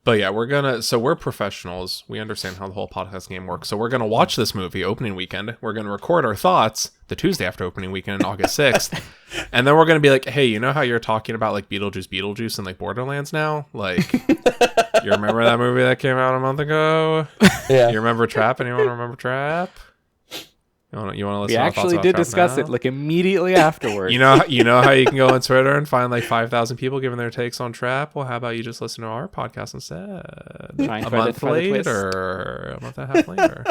But yeah, we're professionals. We understand how the whole podcast game works. So we're going to watch this movie opening weekend. We're going to record our thoughts the Tuesday after opening weekend on August 6th. And then we're going to be like, hey, you know how you're talking about like Beetlejuice and like Borderlands now? Like, you remember that movie that came out a month ago? Yeah. You remember Trap? Anyone remember Trap? You want to listen We to our thoughts actually about did Trap discuss now? it like immediately afterwards. You know how you can go on Twitter and find like 5,000 people giving their takes on Trap? Well, how about you just listen to our podcast instead? Trying A to month identify the twist. later, a month and a half later.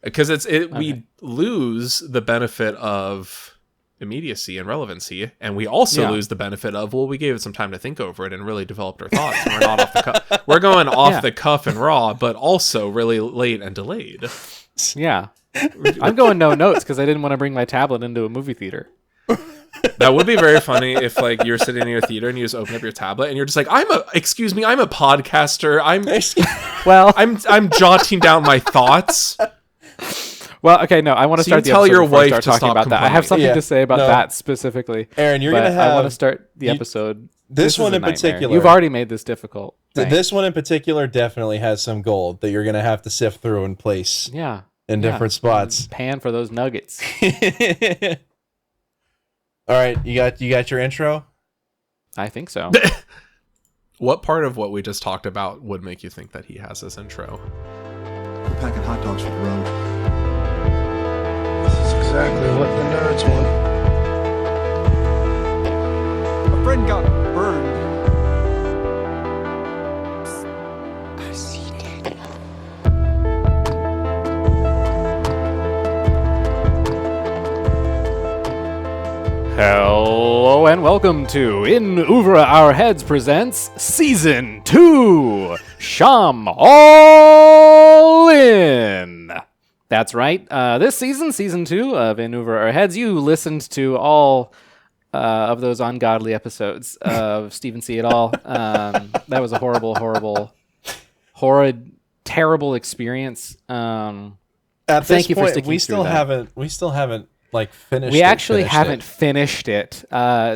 Because we lose the benefit of immediacy and relevancy, and we also lose the benefit of, well, we gave it some time to think over it and really developed our thoughts. And we're not off the cuff. We're going off the cuff and raw, but also really late and delayed. Yeah. I'm going no notes because I didn't want to bring my tablet into a movie theater. That would be very funny if like you're sitting in your theater and you just open up your tablet and you're just like, I'm a podcaster. I'm jotting down my thoughts. Well, okay, no, I want to start the tell episode your before I wife start to talking stop about that. I have complaining. something to say about that specifically. Aaron, you're but gonna have. I want to start the episode. This one is a in nightmare. particular. You've already made this difficult. This one in particular definitely has some gold that you're gonna have to sift through and place. Yeah. In different spots. Pan for those nuggets. All right, you got your intro? I think so. What part of what we just talked about would make you think that he has this intro? We're packing hot dogs for the road. This is exactly what the nerds want. A friend got burned. I see it. Hello and welcome to In Oeuvre Our Heads presents Season 2, Shyam-all-in. That's right. This season, Season 2 of In Oeuvre Our Heads, you listened to all of those ungodly episodes of Stephen See It All. That was a horrid, terrible experience. At this thank you for point, sticking we through still haven't like finished. We actually haven't finished it.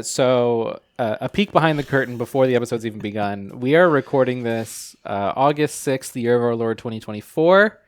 So a peek behind the curtain before the episode's even begun. We are recording this August 6th, the year of our Lord 2024.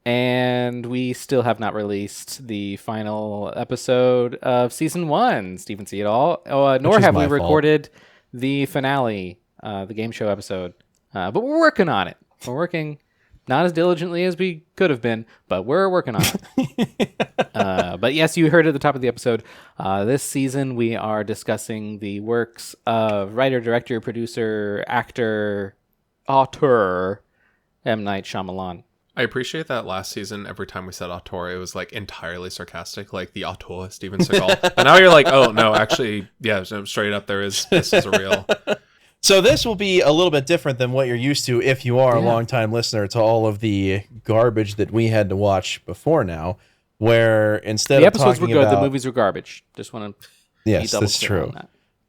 And we still have not released the final episode of Season 1, Stephen See It All. Nor have we recorded the finale, the game show episode. But we're working on it. We're working not as diligently as we could have been, but we're working on it. But yes, you heard at the top of the episode, this season we are discussing the works of writer, director, producer, actor, auteur, M. Night Shyamalan. I appreciate that last season, every time we said auteur, it was like entirely sarcastic, like the auteur, Steven Seagal. But now you're like, oh, no, actually, yeah, straight up, this is a real... So this will be a little bit different than what you're used to if you are a longtime listener to all of the garbage that we had to watch before now, where instead the of episodes were talking good, about... the movies were garbage. Just want to Yes, that's true.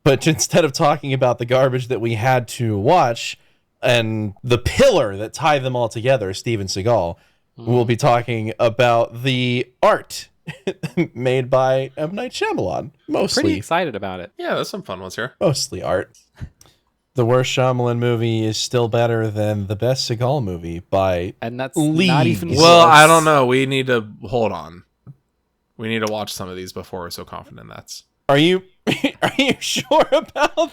But instead of talking about the garbage that we had to watch and the pillar that tied them all together, Steven Seagal, we'll be talking about the art made by M. Night Shyamalan. Mostly. Pretty excited about it. Yeah, there's some fun ones here. Mostly art. The worst Shyamalan movie is still better than the best Seagal movie by And that's leagues. not even Well, close. I don't know. We need to... Hold on. We need to watch some of these before we're so confident that's... Are you sure about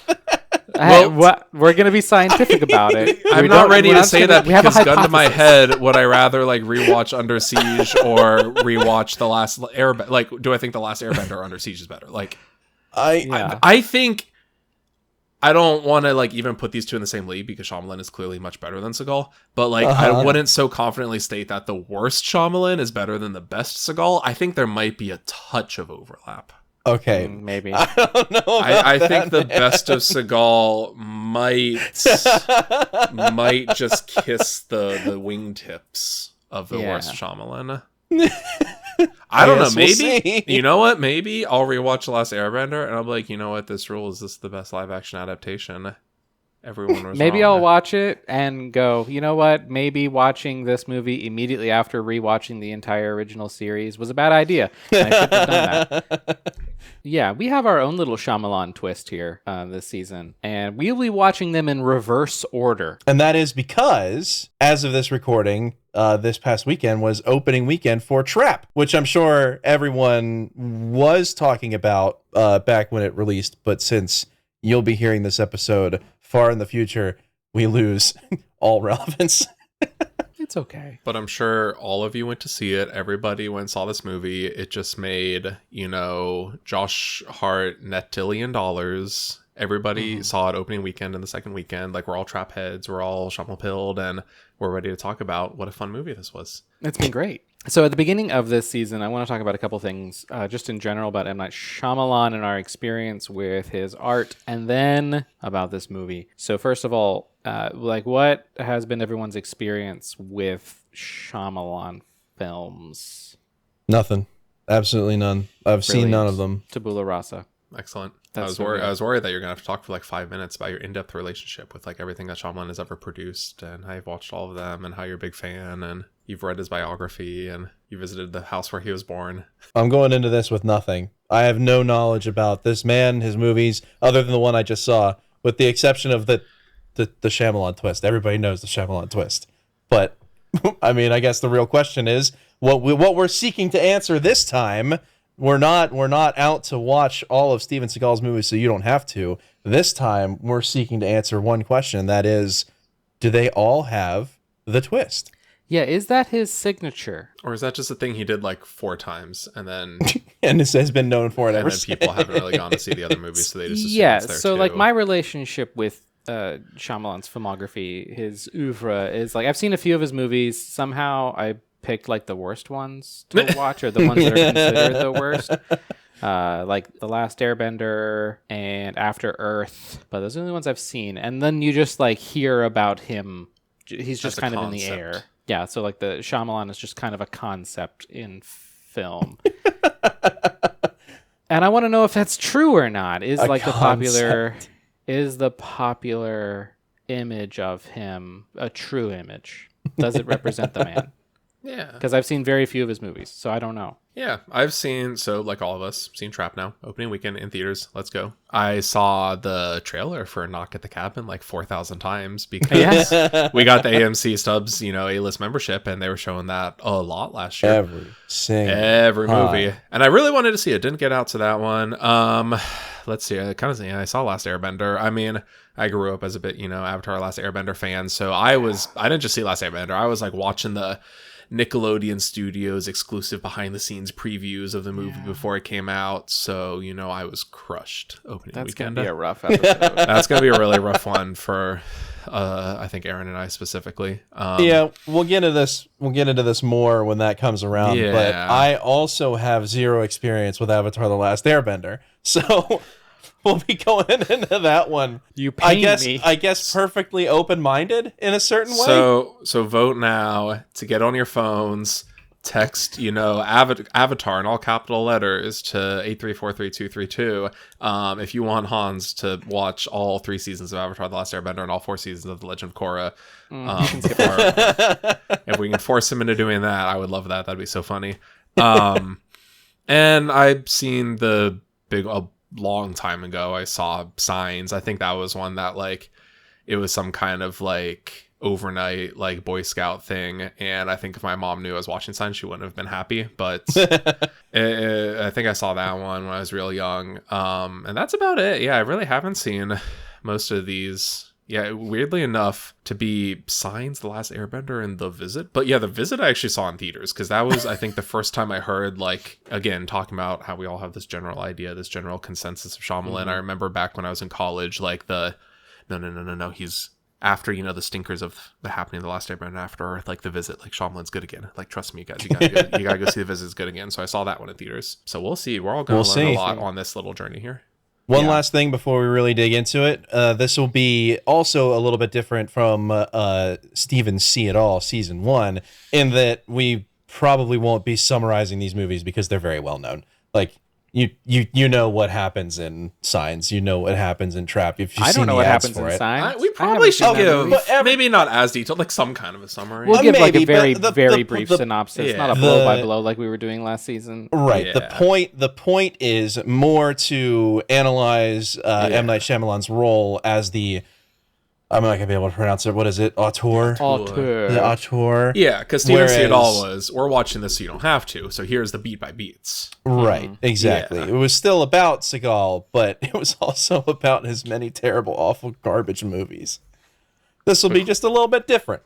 that? We're going to be scientific about it. I'm not ready to say that because gun to my head, would I rather like rewatch Under Siege or rewatch The Last Airbender? Like, do I think The Last Airbender or Under Siege is better? Like, I think I don't want to like even put these two in the same league because Shyamalan is clearly much better than Seagal. But like, I wouldn't so confidently state that the worst Shyamalan is better than the best Seagal. I think there might be a touch of overlap. Okay, maybe. I don't know. I think the best of Seagal might just kiss the wingtips of the worst Shyamalan. I don't know. Maybe you know what? Maybe I'll rewatch The Last Airbender and I'll be like, you know what? This is the best live action adaptation. Everyone was Maybe wrong. I'll watch it and go, you know what? Maybe watching this movie immediately after rewatching the entire original series was a bad idea. And I shouldn't have done that. Yeah, we have our own little Shyamalan twist here this season, and we'll be watching them in reverse order. And that is because, as of this recording, this past weekend was opening weekend for Trap, which I'm sure everyone was talking about back when it released, but since you'll be hearing this episode far in the future, we lose all relevance. It's okay. But I'm sure all of you went to see it. Everybody went and saw this movie. It just made, Josh Hart $1 tillion. Everybody saw it opening weekend and the second weekend. Like, we're all trap heads. We're all Shyamalan-pilled, and we're ready to talk about what a fun movie this was. It's been great. So at the beginning of this season, I want to talk about a couple things, just in general about M. Night Shyamalan and our experience with his art, and then about this movie. So first of all, what has been everyone's experience with Shyamalan films? Nothing. Absolutely none. I've seen none of them. Tabula rasa. Excellent. That's I was so worried. good. I was worried that you're gonna have to talk for like 5 minutes about your in-depth relationship with like everything that Shyamalan has ever produced, and how you've watched all of them, and how you're a big fan, and you've read his biography, and you visited the house where he was born. I'm going into this with nothing. I have no knowledge about this man, his movies, other than the one I just saw, with the exception of the Shyamalan Twist. Everybody knows the Shyamalan Twist. But, I mean, I guess the real question is, what we're seeking to answer this time, we're not out to watch all of Steven Seagal's movies so you don't have to. This time, we're seeking to answer one question, that is, do they all have the twist? Yeah, is that his signature? Or is that just a thing he did like 4 times, and then And this has been known for it and ever then since. people haven't really gone to see the other movies, so they just assume Yeah, it's there so too. like my relationship with Shyamalan's filmography, his oeuvre, is like I've seen a few of his movies. Somehow I picked like the worst ones to watch, or the ones that are considered the worst. Like The Last Airbender and After Earth, but those are the only ones I've seen. And then you just like hear about him. He's just As a kind of in the concept. air. Yeah, so like the Shyamalan is just kind of a concept in film. And I want to know if that's true or not. Is the popular image of him a true image? Does it represent the man? Yeah. Because I've seen very few of his movies, so I don't know. Yeah, I've seen, so like all of us, seen Trap now, opening weekend in theaters. Let's go. I saw the trailer for Knock at the Cabin like 4,000 times because we got the AMC Stubs, A-list membership, and they were showing that a lot last year. Every movie. And I really wanted to see it. Didn't get out to that one. Let's see. I saw Last Airbender. I mean, I grew up as a bit, Avatar Last Airbender fan, so I didn't just see Last Airbender. I was like watching the Nickelodeon Studios exclusive behind the scenes previews of the movie before it came out, so I was crushed opening That's weekend. gonna be a rough episode. That's gonna be a really rough one for I think Aaron and I specifically. Yeah, we'll get into this more when that comes around. Yeah. But I also have zero experience with Avatar: The Last Airbender, so we'll be going into that one. You pain me. I guess perfectly open-minded in a certain way. So vote now to get on your phones. Text, Avatar in all capital letters to 8343232 if you want Hans to watch all 3 seasons of Avatar: The Last Airbender and all 4 seasons of The Legend of Korra. If we can force him into doing that, I would love that. That'd be so funny. And I've seen a long time ago, I saw Signs. I think that was one that it was some kind of overnight Boy Scout thing, and I think if my mom knew I was watching Signs, she wouldn't have been happy, but I think I saw that one when I was real young, and that's about it. I really haven't seen most of these. Weirdly enough, to be Signs, The Last Airbender, and The Visit. But The Visit I actually saw in theaters, because that was, I think, the first time I heard, again, talking about how we all have this general idea, this general consensus of Shyamalan. I remember back when I was in college, no, he's after, the stinkers of The Happening, The Last Airbender, after, The Visit, Shyamalan's good again. Trust me, guys, you gotta go see The Visit is good again. So I saw that one in theaters. So we'll see. We're all going to learn a lot on this little journey here. One last thing before we really dig into it. This will be also a little bit different from Steven See It All Season 1, in that we probably won't be summarizing these movies because they're very well known. You know what happens in Signs. You know what happens in Trap. If you've I seen don't know the what ads happens for in it. Signs. We probably should give, But maybe not as detailed, like some kind of a summary. We'll give like a maybe, very, but very brief synopsis, not a the- blow by blow like we were doing last season. Right. Yeah. The point is more to analyze M. Night Shyamalan's role as the. I'm not gonna be able to pronounce it. What is it? Auteur. Auteur. The auteur. Yeah, because Steven Whereas- Seagal was, we're watching this so you don't have to, so here's the beat by beats. Right. Exactly. Yeah. It was still about Seagal, but it was also about his many terrible, awful, garbage movies. This will be just a little bit different.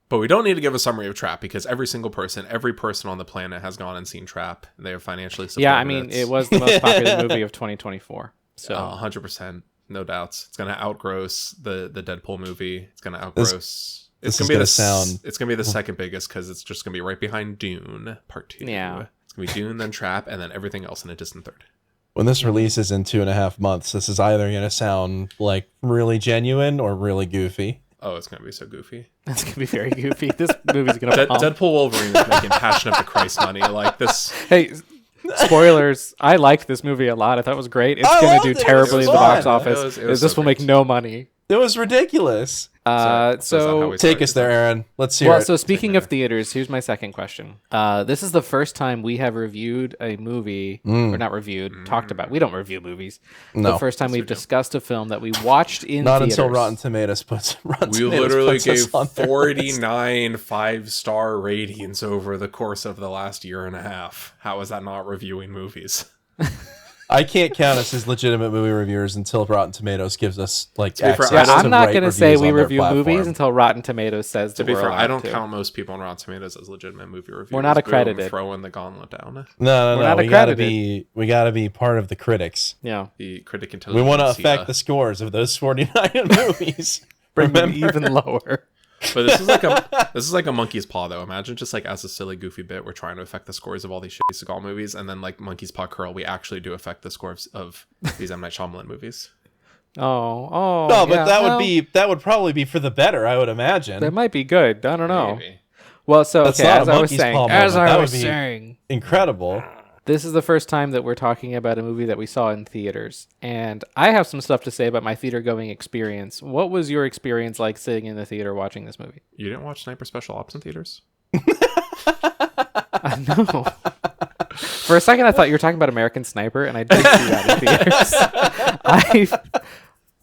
But we don't need to give a summary of Trap because every person on the planet has gone and seen Trap. They are financially supported. Yeah, I mean, it was the most popular movie of 2024. So 100%, no doubts. It's gonna outgross the Deadpool movie. It's gonna outgross. This It's is gonna be gonna sound- It's gonna be the second biggest because it's just gonna be right behind Dune Part 2. Yeah. It's gonna be Dune, then Trap, and then everything else in a distant third. When this releases in 2.5 months, this is either going to sound like really genuine or really goofy. Oh, it's gonna be so goofy. that's gonna be very goofy. This movie's gonna pump. Deadpool Wolverine is making Passion of the Christ money. Like this. Hey, spoilers. I liked this movie a lot. I thought it was great. It's I gonna loved do it. It terribly was in the box fun. office. It was This so will make great. no money. It was ridiculous. That's not how So we Take start. us there, Aaron. Let's hear well, it. so speaking of theaters, here's my second question. This is the first time we have reviewed a movie, or not reviewed, talked about. We don't review movies. No. The first time we've discussed a film that we watched in Not theaters. until Rotten Tomatoes puts Rotten We Tomatoes literally puts us gave on their list. 49 5-star ratings over the course of the last year and a half. How is that not reviewing movies? I can't count us as legitimate movie reviewers until Rotten Tomatoes gives us like be fair, access Yeah, to I'm not write going to say reviews we on their review platform. movies until Rotten Tomatoes says To that be we're fair, allowed I don't to. count most people on Rotten Tomatoes as legitimate movie reviewers. We're not accredited. Boom, throwing the gauntlet down. No. We're not We gotta accredited. be part of the critics. Yeah, The critic We intelligence. want to affect the scores of those 49 movies. bring them Remember? even lower. But this is like a monkey's paw though. Imagine just like as a silly goofy bit, we're trying to affect the scores of all these shitty Seagal movies, and then like Monkey's Paw Curl, we actually do affect the scores of these M. Night Shyamalan movies. Oh, No, but yeah, well, that would probably be for the better, I would imagine. that might be good. I don't know. Maybe. Well, so That's okay, not as a I was monkey's saying, paw moment. That would be saying, incredible. this is the first time that we're talking about a movie that we saw in theaters, and I have some stuff to say about my theater going experience. What was your experience like sitting in the theater watching this movie? You didn't watch Sniper Special Ops in theaters? No. For a second, I thought you were talking about American Sniper, and I did see that in theaters.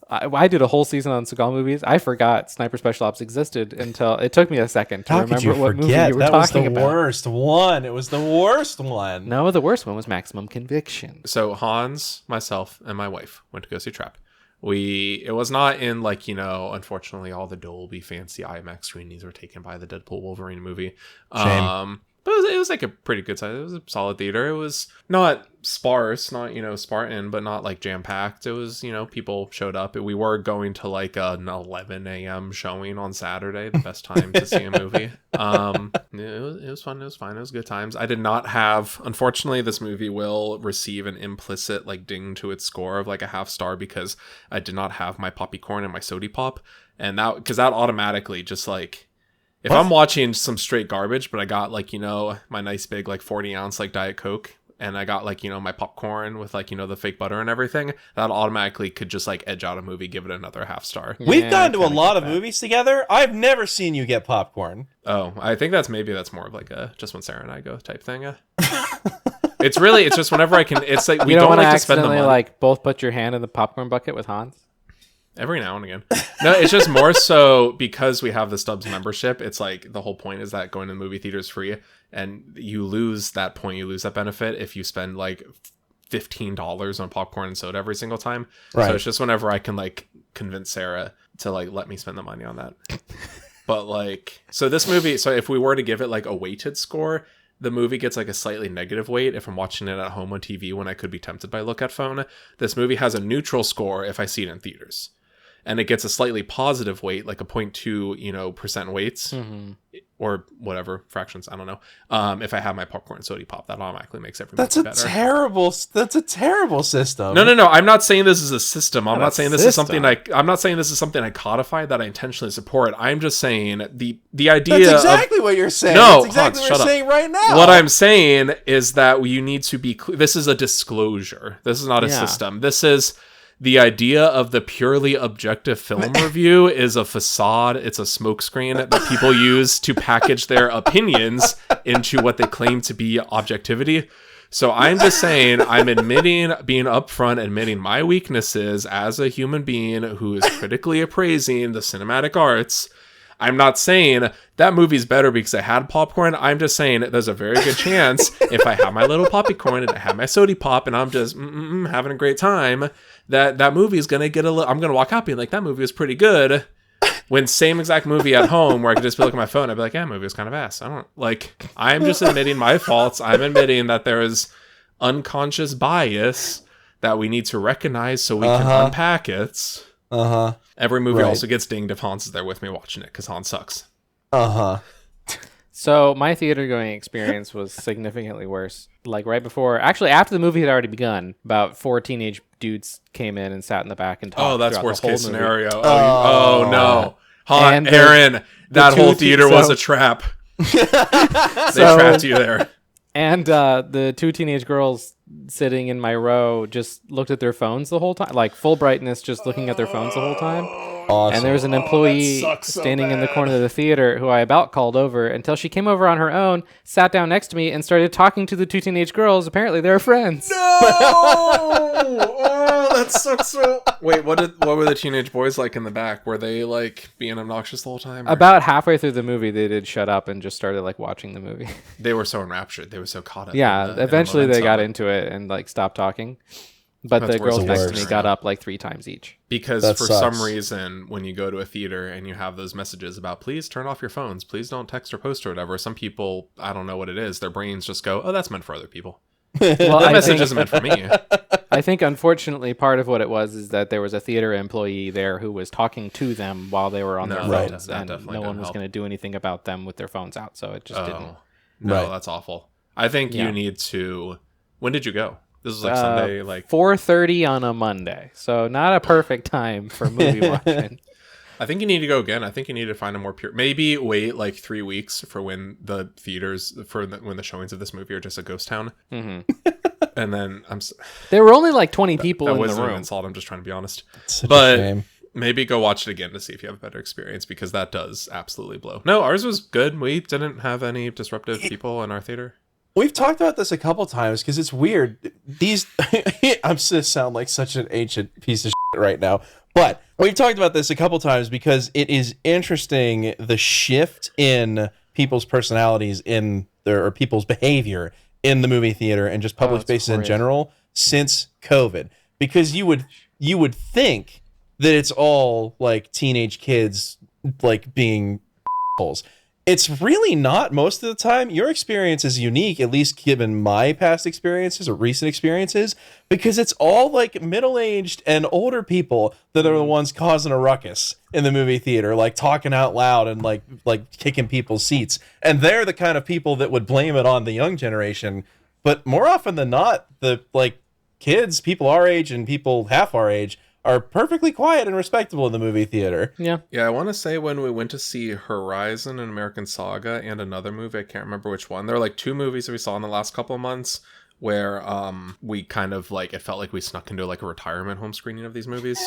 I did a whole season on Seagal movies. I forgot Sniper Special Ops existed until it took me a second to How could remember you what movie forget? you were That was the talking about. worst one. It was the worst one. No, the worst one was Maximum Conviction. So Hans, myself, and my wife went to go see Trap. It was not in like, unfortunately all the Dolby fancy IMAX screenings were taken by the Deadpool Wolverine movie. Shame. But it was like a pretty good size. It was a solid theater. It was not sparse, not, Spartan, but not like jam packed. It was, people showed up. We were going to like an 11 a.m. showing on Saturday, the best time to see a movie. It was fun. It was fine. It was good times. I did not have, unfortunately, this movie will receive an implicit like ding to its score of like a 0.5 star because I did not have my poppy corn and my sody pop. And because that automatically just like, if I'm watching some straight garbage, but I got like, my nice big like 40-ounce like Diet Coke, and I got like, my popcorn with like, the fake butter and everything, that automatically could just like edge out a movie, give it another 0.5 star. We've Yeah, gone I to a kinda lot get of that. movies together. I've never seen you get popcorn. Oh, I think that's more of like a just when Sarah and I go type thing. It's just whenever I can, it's like we You don't don't want to like to spend the accidentally money. like both put your hand in the popcorn bucket with Hans? Every now and again. No, it's just more so because we have the Stubbs membership. It's like the whole point is that going to the movie theater is free, and you lose that point, you lose that benefit if you spend like $15 on popcorn and soda every single time. Right. So it's just whenever I can like convince Sarah to like let me spend the money on that. But like, so this movie, so if we were to give it like a weighted score, the movie gets like a slightly negative weight if I'm watching it at home on TV when I could be tempted by Look at Phone. This movie has a neutral score if I see it in theaters. And it gets a slightly positive weight, like a 0.2, percent weights, or whatever fractions, I don't know. If I have my popcorn and soda pop, that automatically makes every That's movie a better. terrible system. No. I'm not saying this is a system. I'm not saying this is system. something I'm not saying this is something I codified that I intentionally support. I'm just saying the idea. That's exactly what you're saying. No, that's exactly Hans, what shut you're saying right now. What I'm saying is that you need to be this is a disclosure. This is not a system. This is the idea of the purely objective film review is a facade. It's a smokescreen that people use to package their opinions into what they claim to be objectivity. So I'm just saying, I'm being upfront, admitting my weaknesses as a human being who is critically appraising the cinematic arts. I'm not saying that movie's better because I had popcorn. I'm just saying there's a very good chance if I have my little popcorn and I have my soda pop and I'm just having a great time, that movie is going to get I'm going to walk out being like, that movie was pretty good. When same exact movie at home where I could just be looking at my phone, I'd be like, yeah, movie was kind of ass. I'm just admitting my faults. I'm admitting that there is unconscious bias that we need to recognize so we can unpack it. Every movie also gets dinged if Hans is there with me watching it because Hans sucks. So my theater going experience was significantly worse. Like right before, actually after the movie had already begun, about 4 teenage dudes came in and sat in the back and talked. Oh, that's worst case scenario. Oh no. Aaron, that whole theater was a trap. They trapped you there. And the 2 teenage girls sitting in my row just looked at their phones the whole time, like full brightness, just looking at their phones the whole time. Awesome. And there was an employee standing in the corner of the theater who I about called over until she came over on her own, sat down next to me, and started talking to the 2 teenage girls. Apparently, they're friends. No! Oh, that sucks so. Wait, what were the teenage boys like in the back? Were they like being obnoxious the whole time? Or? About halfway through the movie, they did shut up and just started like watching the movie. They were so enraptured. They were so caught up. Yeah, eventually they got into it and like stopped talking. But the girls next to me got up like 3 times each. Because for some reason, when you go to a theater and you have those messages about please turn off your phones, please don't text or post or whatever, some people, I don't know what it is, their brains just go, oh, that's meant for other people. Well, that message isn't meant for me. I think, unfortunately, part of what it was is that there was a theater employee there who was talking to them while they were on their phones, and no one was going to do anything about them with their phones out, so it just didn't. No, that's awful. I think you need to... When did you go? This was like Sunday, like 4:30 on a Monday, so not a perfect time for movie watching. I think you need to go again. I think you need to find a more pure. Maybe wait like 3 weeks for when the theaters when the showings of this movie are just a ghost town. Mm-hmm. And then there were only like 20 people in the room. That wasn't an insult. I'm just trying to be honest. But maybe go watch it again to see if you have a better experience because that does absolutely blow. No, ours was good. We didn't have any disruptive people in our theater. We've talked about this a couple times because it's weird. I'm just gonna sound like such an ancient piece of shit right now, but we've talked about this a couple times because it is interesting the shift in people's personalities or people's behavior in the movie theater and just public spaces in general since COVID. Because you would think that it's all like teenage kids like being assholes. It's really not most of the time. Your experience is unique, at least given my past experiences or recent experiences, because it's all like middle-aged and older people that are the ones causing a ruckus in the movie theater, like talking out loud and like kicking people's seats. And they're the kind of people that would blame it on the young generation. But more often than not, the like kids, people our age and people half our age, are perfectly quiet and respectable in the movie theater. Yeah. Yeah, I want to say when we went to see Horizon and American Saga and another movie, I can't remember which one. There were like 2 movies that we saw in the last couple of months where we kind of like, it felt like we snuck into like a retirement home screening of these movies.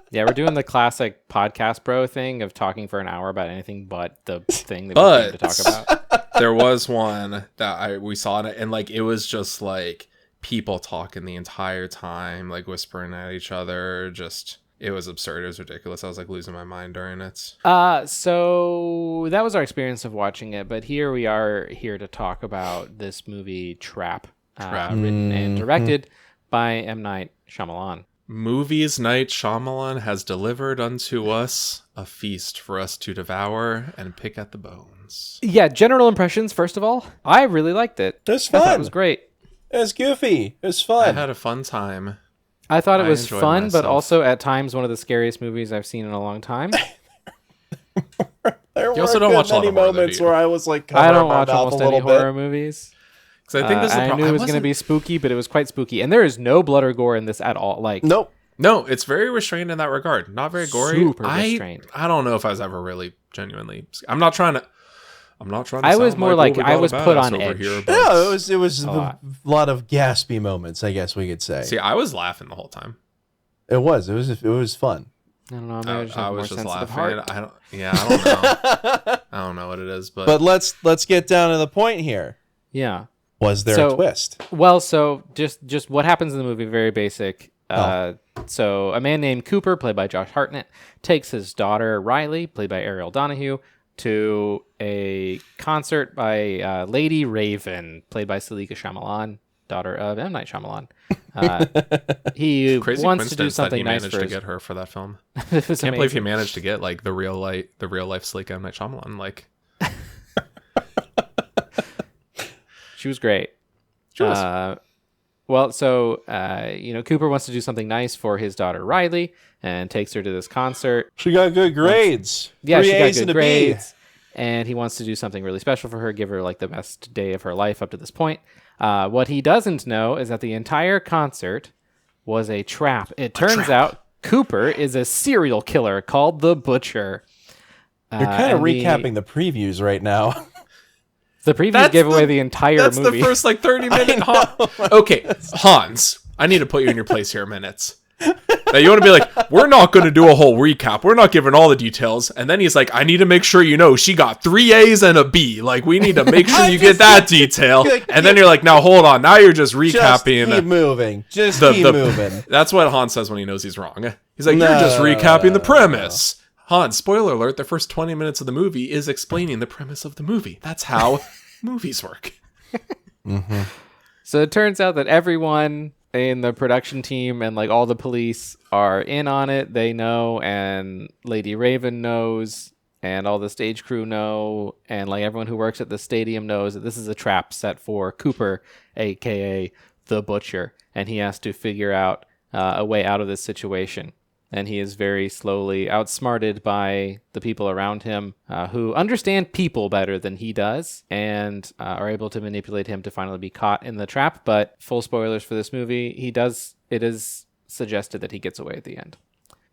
Yeah, we're doing the classic podcast bro thing of talking for an hour about anything but the thing that we came to talk about. There was one that we saw it and like, it was just like, people talking the entire time, like whispering at each other. Just, it was absurd. It was ridiculous. I was like losing my mind during it. So that was our experience of watching it. But here we are here to talk about this movie Trap. Written and directed by M. Night Shyamalan. Movies Night Shyamalan has delivered unto us a feast for us to devour and pick at the bones. Yeah, general impressions, first of all. I really liked it. It was fun. I thought it was great. It was goofy. It was fun. I had a fun time. I thought it was fun, myself. But also at times one of the scariest movies I've seen in a long time. There You also don't watch a lot many of horror, moments do you? where I was like, I don't covering my watch mouth almost a any little bit. horror movies. Because I think this is the I problem. knew it was going to be spooky, but it was quite spooky. And there is no blood or gore in this at all. Like, Nope. No, it's very restrained in that regard. Not very gory. Super restrained. I don't know if I was ever really genuinely. I'm not trying to. I was sound more like Oeuvre I got a was put badass on over edge. here, but- No, it was A a lot. lot of gaspy moments, I guess we could say. See, I was laughing the whole time. It was fun. I don't know. Maybe I just I have more was just sensitive laughing. heart. I don't know. I don't know what it is, But let's get down to the point here. Yeah. Was there So- a twist? Well, so just what happens in the movie, very basic. So a man named Cooper, played by Josh Hartnett, takes his daughter Riley, played by Ariel Donahue, to a concert by Lady Raven, played by Salika Shyamalan, daughter of M. Night Shyamalan. He crazy wants to do coincidence that something he nice managed for to his... get her for that film. It was Can't believe he amazing. managed to get like the real life Salika M. Night Shyamalan. Like She was great. she was. Well, so Cooper wants to do something nice for his daughter Riley and takes her to this concert. She got good grades. Yeah, 3 she got A's good and a B. grades, and he wants to do something really special for her, give her like the best day of her life up to this point. What he doesn't know is that the entire concert was a trap. It turns out Cooper is a serial killer called the Butcher. You're kind of and recapping the previews right now. The preview That's gave the- away the entire That's movie. the first like 30-minute Okay, Hans, I need to put you in your place here a minute. Now you want to be like, we're not going to do a whole recap. We're not giving all the details. And then he's like, I need to make sure you know she got 3 A's and a B. Like, we need to make sure you get that detail. And then you're like, now hold on. Now you're just recapping. Just keep moving. Just the- keep the- moving. That's what Hans says when he knows he's wrong. He's like, No, you're just no, recapping the no, premise. Hans, spoiler alert, the first 20 minutes of the movie is explaining the premise of the movie. That's how movies work. So it turns out that everyone in the production team and like all the police are in on it. They know, and Lady Raven knows, and all the stage crew know, and like everyone who works at the stadium knows that this is a trap set for Cooper, aka the Butcher, and he has to figure out a way out of this situation. And he is very slowly outsmarted by the people around him who understand people better than he does and are able to manipulate him to finally be caught in the trap. But full spoilers for this movie, it is suggested that he gets away at the end.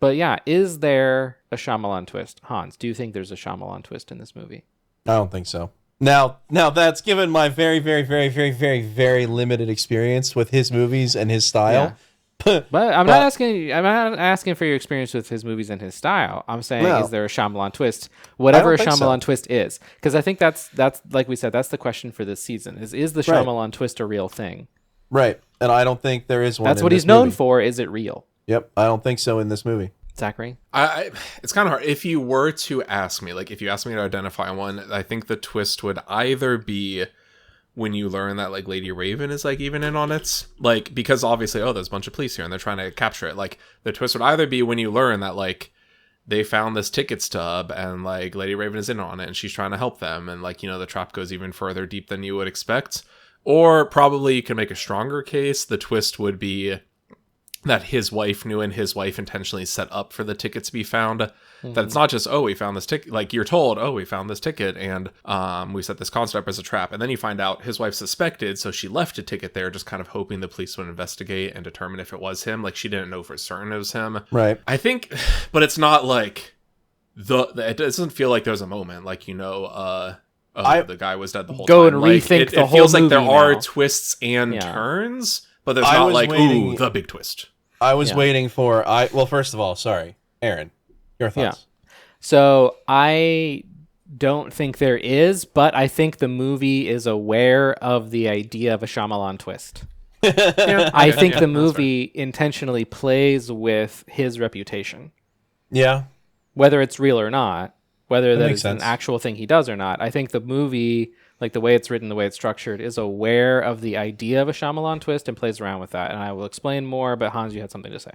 But yeah, is there a Shyamalan twist? Hans, do you think there's a Shyamalan twist in this movie? I don't think so. Now that's given my very, very, very, very, very, very limited experience with his movies and his style. But I'm not asking for your experience with his movies and his style. I'm saying, is there a Shyamalan twist? Whatever a Shyamalan twist is. Because I think that's like we said, that's the question for this season. Is the Shyamalan twist a real thing? Right. And I don't think there is one. That's in what this he's known movie. for. Is it real? Yep. I don't think so in this movie. Zachary? It's kind of hard. If you were to ask me, like if you asked me to identify one, I think the twist would either be when you learn that like Lady Raven is like even in on it, like because obviously there's a bunch of police here and they're trying to capture it. Like the twist would either be when you learn that like they found this ticket stub and like Lady Raven is in on it and she's trying to help them, and like the trap goes even further deep than you would expect. Or probably you can make a stronger case. The twist would be that his wife knew and his wife intentionally set up for the ticket to be found. Mm-hmm. That it's not just, we found this ticket. Like you're told, we found this ticket and we set this concept up as a trap. And then you find out his wife suspected, so she left a ticket there just kind of hoping the police would investigate and determine if it was him. Like she didn't know for certain it was him. Right. I think, but it's not like it doesn't feel like there's a moment like, the guy was dead the whole go time. and rethink like, the it whole feels like there movie are now. twists and turns, but there's I not was like, waiting- the big twist. I was waiting for well, first of all, sorry, Aaron, your thoughts. So I don't think there is, but I think the movie is aware of the idea of a Shyamalan twist. I think the movie intentionally plays with his reputation. Yeah. Whether it's real or not, whether that makes is an sense. actual thing he does or not. I think the movie, like the way it's written, the way it's structured, is aware of the idea of a Shyamalan twist and plays around with that. And I will explain more, but Hans, you had something to say.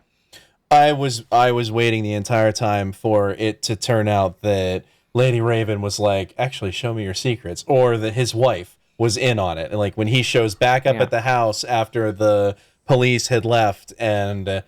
I was waiting the entire time for it to turn out that Lady Raven was like, actually, show me your secrets, or that his wife was in on it. And like when he shows back up at the house after the police had left, and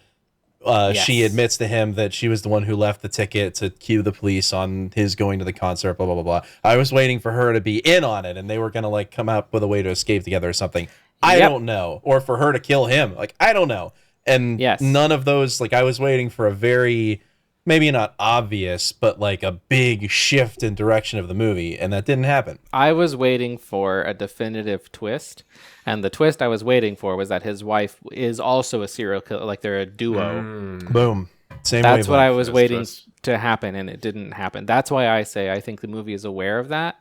She admits to him that she was the one who left the ticket to cue the police on his going to the concert, blah, blah, blah, blah. I was waiting for her to be in on it, and they were going to, like, come up with a way to escape together or something. I don't know. Or for her to kill him. Like, I don't know. And none of those, like, I was waiting for a very, maybe not obvious, but, like, a big shift in direction of the movie, and that didn't happen. I was waiting for a definitive twist, and the twist I was waiting for was that his wife is also a serial killer, like they're a duo. Boom. Same That's what wavelength. I was waiting to happen, and it didn't happen. That's why I say I think the movie is aware of that,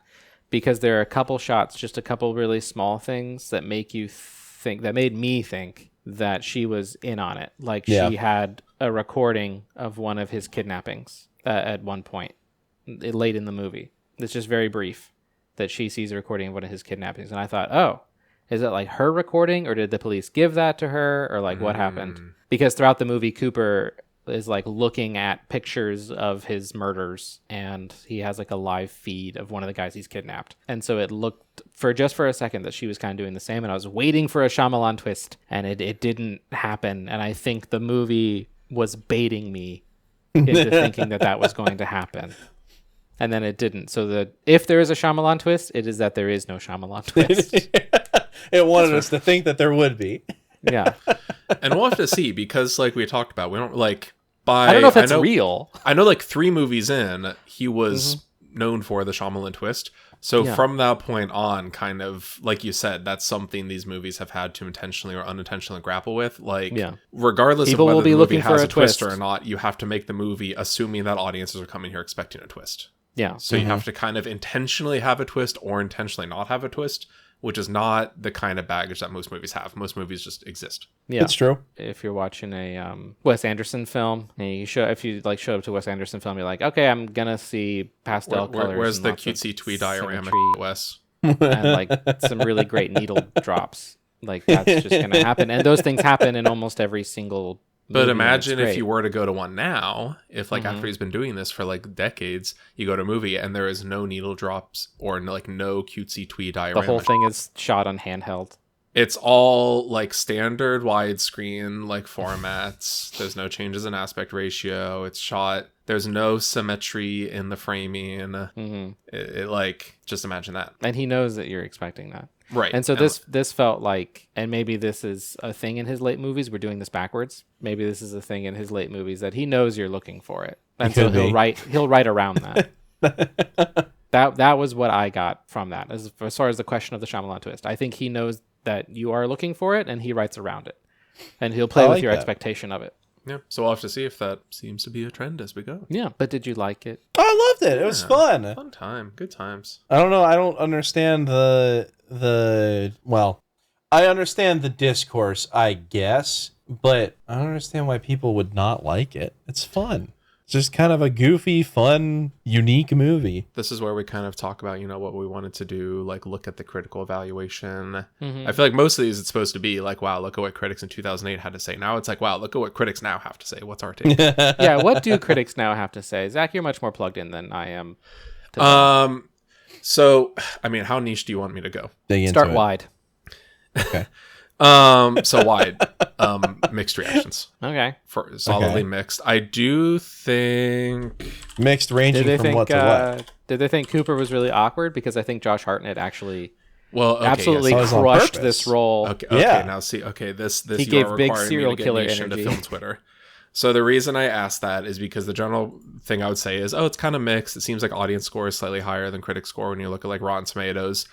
because there are a couple shots, just a couple really small things that make you think, that made me think that she was in on it. Like she had a recording of one of his kidnappings at one point late in the movie. It's just very brief that she sees a recording of one of his kidnappings. And I thought, oh, is it like her recording, or did the police give that to her, or like what happened? Because throughout the movie, Cooper is like looking at pictures of his murders, and he has like a live feed of one of the guys he's kidnapped. And so it looked for a second that she was kind of doing the same, and I was waiting for a Shyamalan twist, and it didn't happen. And I think the movie was baiting me into thinking that was going to happen. And then it didn't. So if there is a Shyamalan twist, it is that there is no Shyamalan twist. It wanted us to think that there would be. Yeah. And we'll have to see, because like we talked about, we don't like I don't know if that's real. I know like 3 movies in, he was known for the Shyamalan twist. So from that point on, kind of like you said, that's something these movies have had to intentionally or unintentionally grapple with. Like, regardless People of will whether be the movie looking has for a a twist twist or not, you have to make the movie assuming that audiences are coming here expecting a twist. Yeah. So you have to kind of intentionally have a twist or intentionally not have a twist, which is not the kind of baggage that most movies have. Most movies just exist. Yeah, it's true. If you're watching a Wes Anderson film, and if you like show up to a Wes Anderson film, you're like, okay, I'm gonna see pastel colors. Where's and the lots of cutesy twee diorama, symmetry Wes? and like some really great needle drops. Like that's just gonna happen, and those things happen in almost every single. But imagine if you were to go to one now, if like after he's been doing this for like decades, you go to a movie and there is no needle drops or like no cutesy twee diorama. The whole thing is shot on handheld. It's all like standard widescreen like formats. There's no changes in aspect ratio. It's shot. There's no symmetry in the framing. It like, just imagine that. And he knows that you're expecting that. Right. And so this felt like, and maybe this is a thing in his late movies. We're doing this backwards. Maybe this is a thing in his late movies that he knows you're looking for it. And so he'll write around that. That was what I got from that as far as the question of the Shyamalan twist. I think he knows that you are looking for it, and he writes around it. And he'll play with your expectation of it. Yeah, so we'll have to see if that seems to be a trend as we go. Yeah, but did you like it? I loved it. It was fun. Fun time. Good times. I don't know. I don't understand well, I understand the discourse, I guess, but I don't understand why people would not like it. It's fun. It's just kind of a goofy, fun, unique movie. This is where we kind of talk about, what we wanted to do, like look at the critical evaluation. I feel like most of these it's supposed to be like, wow, look at what critics in 2008 had to say. Now it's like, wow, look at what critics now have to say. What's our take? Yeah, what do critics now have to say? Zach, you're much more plugged in than I am. So, I mean, how niche do you want me to go? Start wide. Okay. So wide. Mixed reactions. Okay. For solidly mixed. I do think mixed, ranging from what to what. Did they think Cooper was really awkward? Because I think Josh Hartnett actually absolutely crushed this role. Okay, now see, this he gave big serial killer energy to film Twitter. So the reason I asked that is because the general thing I would say is, it's kind of mixed. It seems like audience score is slightly higher than critic score when you look at like Rotten Tomatoes.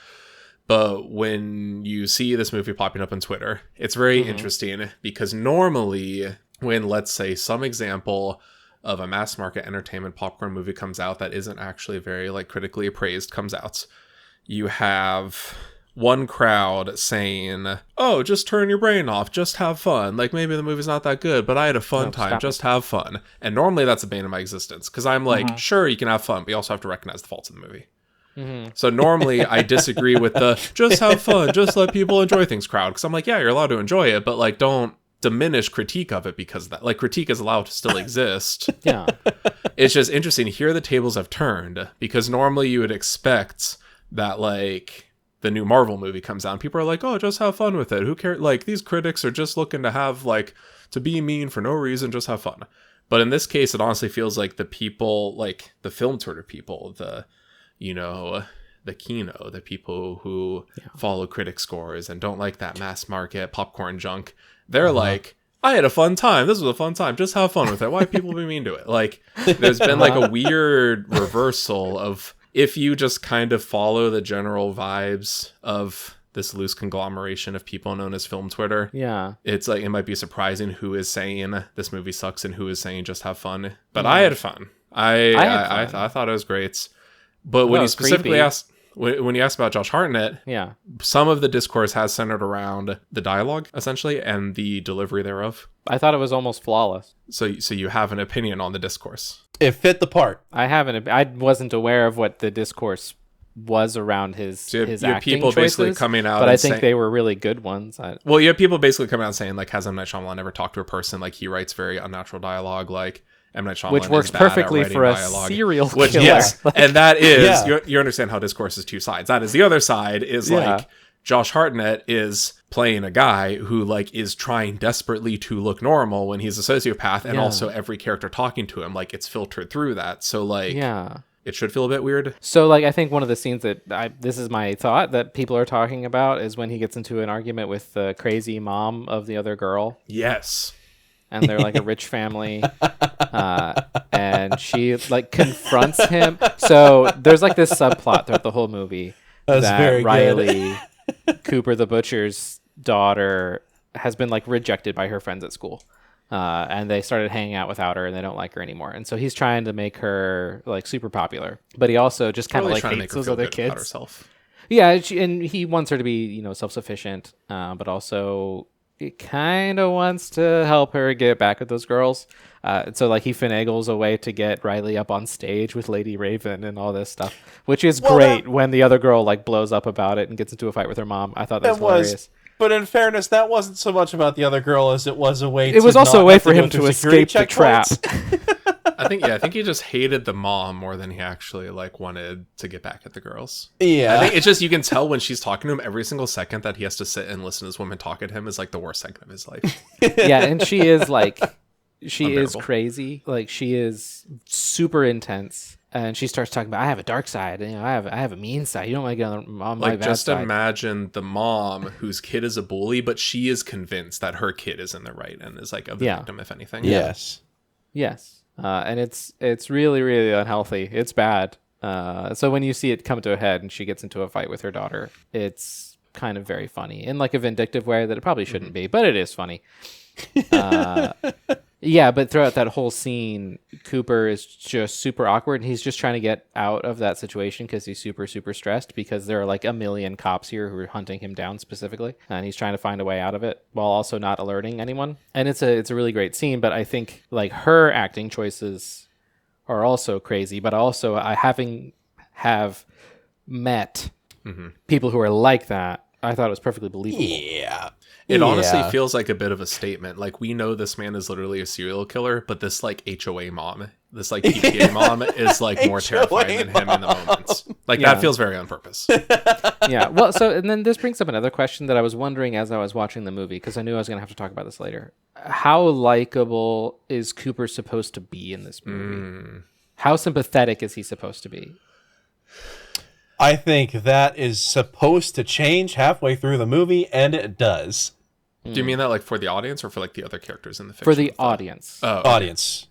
But when you see this movie popping up on Twitter, it's very interesting because normally when, let's say, some example of a mass market entertainment popcorn movie comes out that isn't actually very like critically appraised comes out, you have one crowd saying, oh, just turn your brain off, just have fun. Like, maybe the movie's not that good, but I had a fun time, just have fun. And normally that's a bane of my existence because I'm like, sure, you can have fun, but you also have to recognize the faults of the movie. So normally I disagree with the just have fun, just let people enjoy things crowd. Because I'm like, yeah, you're allowed to enjoy it, but like don't diminish critique of it because of that. Like critique is allowed to still exist. Yeah. It's just interesting. Here the tables have turned because normally you would expect that like the new Marvel movie comes out and people are like, oh, just have fun with it. Who cares? Like these critics are just looking to have like to be mean for no reason, just have fun. But in this case, it honestly feels like the people, like the film Twitter people, the Kino, the people who follow critic scores and don't like that mass market popcorn junk, they're like, I had a fun time. This was a fun time. Just have fun with it. Why people be mean to it? Like, there's been like a weird reversal of, if you just kind of follow the general vibes of this loose conglomeration of people known as film Twitter. Yeah. It's like, it might be surprising who is saying this movie sucks and who is saying just have fun. But I had fun. I thought it was great. But when you specifically asked, when you asked about Josh Hartnett, some of the discourse has centered around the dialogue, essentially, and the delivery thereof. I thought it was almost flawless. So you have an opinion on the discourse. It fit the part. I wasn't aware of what the discourse was around his acting people choices, basically coming out, but I think they were really good ones. Well, you have people basically coming out saying, like, has M. Night Shyamalan ever talked to a person? Like, he writes very unnatural dialogue, like M. Night Shyamalan, which works perfectly for a serial killer. Yes, and that is you understand how discourse is two sides. That is the other side is like Josh Hartnett is playing a guy who like is trying desperately to look normal when he's a sociopath, and also every character talking to him, like, it's filtered through that. So like it should feel a bit weird. So, like, I think one of the scenes that this is my thought that people are talking about is when he gets into an argument with the crazy mom of the other girl. Yes. And they're like a rich family. And she like confronts him. So there's like this subplot throughout the whole movie that Riley, Cooper the Butcher's daughter, has been like rejected by her friends at school. And they started hanging out without her, and they don't like her anymore. And so he's trying to make her like super popular, but he also just kind of like hates those other kids. Yeah, and he wants her to be, self-sufficient, but also he kind of wants to help her get back at those girls. So like he finagles a way to get Riley up on stage with Lady Raven and all this stuff, which is great. When the other girl like blows up about it and gets into a fight with her mom, I thought that was hilarious. But in fairness, that wasn't so much about the other girl as it was a way. It was also a way for him to escape the trap. I think he just hated the mom more than he actually like wanted to get back at the girls. Yeah, I think it's just, you can tell when she's talking to him, every single second that he has to sit and listen to this woman talk at him is like the worst second of his life. Yeah, and she is like, she is crazy. Like, she is super intense. And she starts talking about, I have a dark side. I have a mean side. You don't want to get on my bad just side. Imagine the mom whose kid is a bully, but she is convinced that her kid is in the right and is like a victim, if anything. Yes. And it's really, really unhealthy. It's bad. So when you see it come to a head and she gets into a fight with her daughter, it's kind of very funny in like a vindictive way that it probably shouldn't be, but it is funny. Yeah, but throughout that whole scene, Cooper is just super awkward, and he's just trying to get out of that situation because he's super, super stressed because there are like a million cops here who are hunting him down specifically, and he's trying to find a way out of it while also not alerting anyone. And it's a really great scene, but I think like her acting choices are also crazy, but also I have met people who are like that. I thought it was perfectly believable. Yeah. It honestly feels like a bit of a statement. Like, we know this man is literally a serial killer, but this like HOA mom, this like PTA mom is like more terrifying than him in the moments. Like, that feels very on purpose. Yeah. Well, so, and then this brings up another question that I was wondering as I was watching the movie, because I knew I was going to have to talk about this later. How likable is Cooper supposed to be in this movie? How sympathetic is he supposed to be? I think that is supposed to change halfway through the movie, and it does. Do you mean that like for the audience or for like the other characters in the fiction? For the audience. Oh, okay. Audience.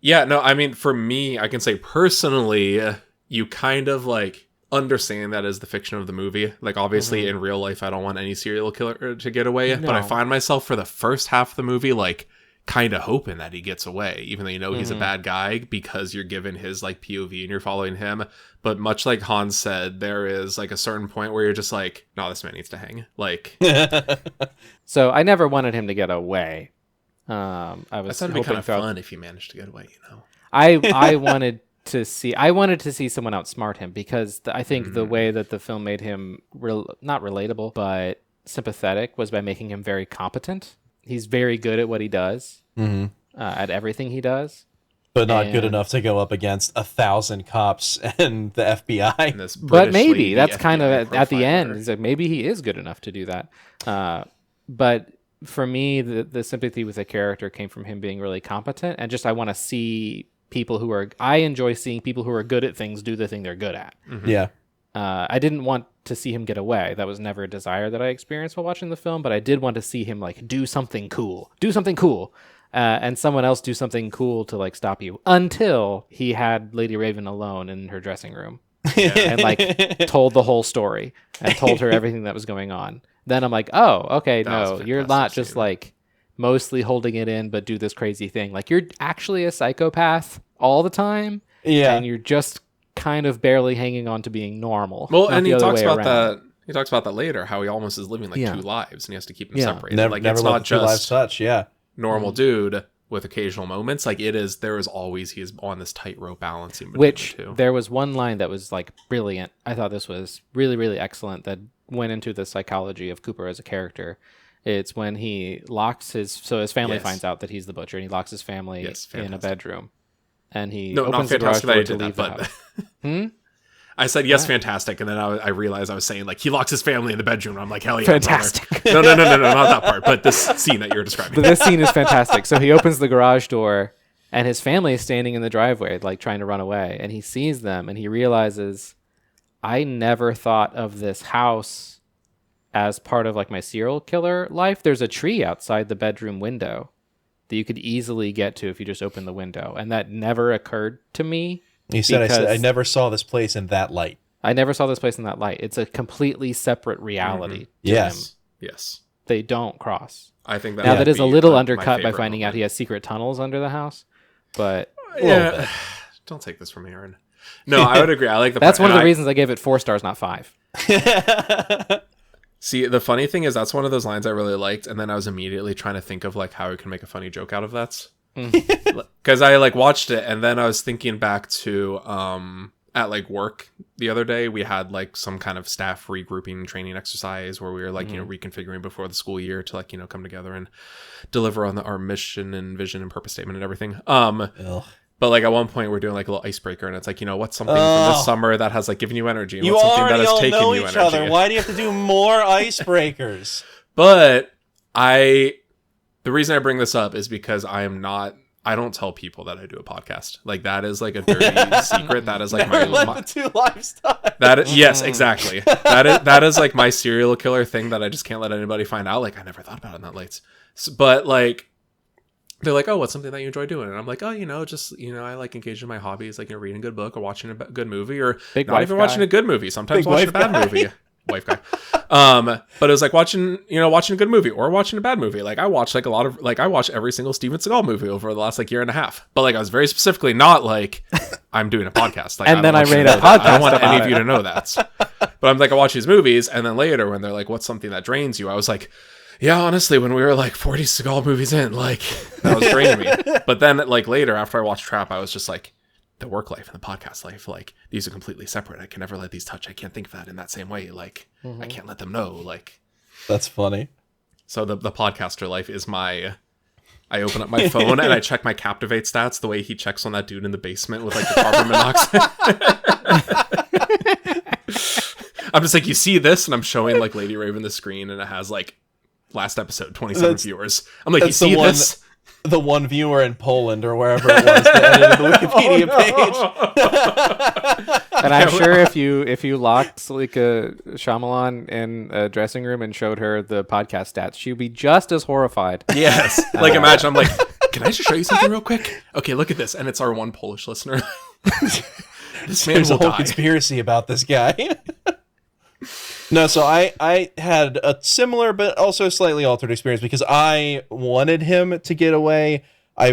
Yeah, no, I mean, for me, I can say personally, you kind of like understand that as the fiction of the movie. Like, obviously, in real life, I don't want any serial killer to get away, but I find myself for the first half of the movie, like, kind of hoping that he gets away, even though you know he's a bad guy, because you're given his like POV and you're following him. But much like Hans said, there is like a certain point where you're just like, no, this man needs to hang. Like, so I never wanted him to get away. I thought it'd be kind of fun if he managed to get away. I wanted to see someone outsmart him, because I think the way that the film made him not relatable but sympathetic was by making him very competent. He's very good at what he does, at everything he does. But not good enough to go up against 1,000 cops and the FBI. But maybe that's kind of at the end. It's like maybe he is good enough to do that. But for me, the sympathy with the character came from him being really competent, and just I want to see people who are. I enjoy seeing people who are good at things do the thing they're good at. Mm-hmm. Yeah. I didn't want to see him get away. That was never a desire that I experienced while watching the film, but I did want to see him like do something cool, and someone else do something cool to like stop you. Until he had Lady Raven alone in her dressing room and like told the whole story and told her everything that was going on. Then I'm like, oh, okay, no, you're not just like mostly holding it in, but do this crazy thing. Like you're actually a psychopath all the time. Yeah, and you're just kind of barely hanging on to being normal. Well, and he talks about that. He talks about that later, how he almost is living like two lives, and he has to keep them separated. Never, like never it's not just touch. Yeah, normal dude with occasional moments. Like it is. There is always he is on this tightrope balancing between Which the two. There was one line that was like brilliant. I thought this was really, really excellent. That went into the psychology of Cooper as a character. It's when he locks his family finds out that he's the butcher, and he locks his family in a bedroom. And he opens the garage door to leave the house. I said yes, fantastic, and then I realized I was saying like he locks his family in the bedroom. And I'm like, hell yeah, fantastic. No, not that part, but this scene that you're describing. But this scene is fantastic. So he opens the garage door, and his family is standing in the driveway, like trying to run away, and he sees them, and he realizes, I never thought of this house as part of like my serial killer life. There's a tree outside the bedroom window that you could easily get to if you just open the window. And that never occurred to me. He said, I never saw this place in that light. I never saw this place in that light. It's a completely separate reality. Yes. Him. Yes. They don't cross. I think that now that is a little undercut by finding out he has secret tunnels under the house. But yeah, don't take this from Aaron. No, I would agree. I like the That's one of the reasons I gave it 4 stars, not 5. See, the funny thing is that's one of those lines I really liked, and then I was immediately trying to think of like how we can make a funny joke out of that. Because I like watched it, and then I was thinking back to at like work the other day, we had like some kind of staff regrouping training exercise where we were like reconfiguring before the school year to like come together and deliver on our mission and vision and purpose statement and everything. But like at one point we're doing like a little icebreaker, and it's like, what's something from this summer that has like given you energy, and you what's something that has already taken know you each energy. other. Why do you have to do more icebreakers? But the reason I bring this up is because I don't tell people that I do a podcast. Like that is like a dirty secret. That is like Never let the two lives die. Yes, exactly. That is like my serial killer thing that I just can't let anybody find out. Like I never thought about it in that light. But like they're like, oh, what's something that you enjoy doing? And I'm like, oh, just I like engaging in my hobbies, like reading a good book or watching a good movie, or not even watching a good movie. Sometimes watching a bad movie. Wife guy. But it was like watching a good movie or watching a bad movie. Like I watched like a lot of like I watched every single Steven Seagal movie over the last like year and a half. But like I was very specifically not like I'm doing a podcast. Like and then I made a podcast. I don't want any of you to know that. But I'm like I watch these movies, and then later when they're like, what's something that drains you? I was like, yeah, honestly, when we were like 40 Seagal movies in, like that was draining me. But then like later after I watched Trap, I was just like, the work life and the podcast life, like these are completely separate. I can never let these touch. I can't think of that in that same way. Like I can't let them know. Like that's funny. So the podcaster life is I open up my phone and I check my Captivate stats the way he checks on that dude in the basement with like the carbon monoxide. I'm just like, you see this, and I'm showing like Lady Raven the screen, and it has like last episode 27 viewers. I'm like, you see this? The one viewer in Poland or wherever it was that edited the Wikipedia page. And I'm sure if you locked Salika Shyamalan in a dressing room and showed her the podcast stats, she'd be just as horrified. Yes. Like imagine I'm like, can I just show you something real quick? Okay, look at this. And it's our one Polish listener. This man There's will a whole die. conspiracy about this guy. No, so I had a similar but also slightly altered experience because I wanted him to get away. I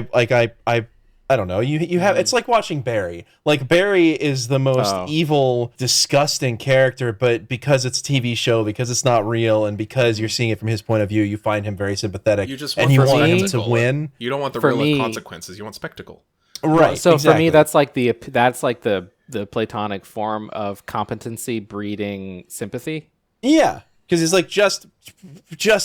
don't know. You have it's like watching Barry. Like Barry is the most evil, disgusting character, but because it's a TV show, because it's not real, and because you're seeing it from his point of view, you find him very sympathetic. You just want him to win. You don't want the real consequences. You want spectacle. Right. So exactly. For me, that's like the platonic form of competency breeding sympathy. Yeah, because he's like just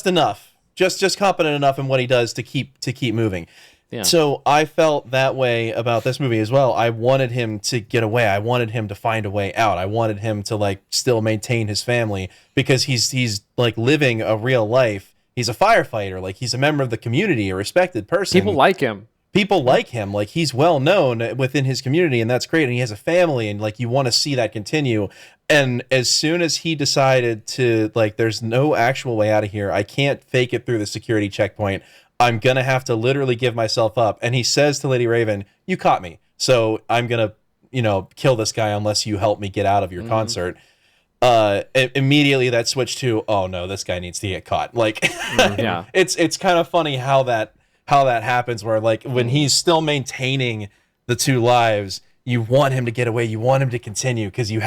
enough, just competent enough in what he does to keep moving. Yeah. So I felt that way about this movie as well. I wanted him to get away. I wanted him to find a way out. I wanted him to like still maintain his family because he's like living a real life he's a firefighter, like he's a member of the community, a respected person. People like him. People like him, like he's well known within his community, and that's great. And he has a family, and like you want to see that continue. And as soon as he decided to like, there's no actual way out of here. I can't fake it through the security checkpoint. I'm gonna have to literally give myself up. And he says to Lady Raven, "You caught me, so I'm gonna, kill this guy unless you help me get out of your concert." Immediately that switched to, oh no, this guy needs to get caught. Like, Yeah, it's kind of funny how that happens, where like when he's still maintaining the two lives, you want him to get away, you want him to continue, because you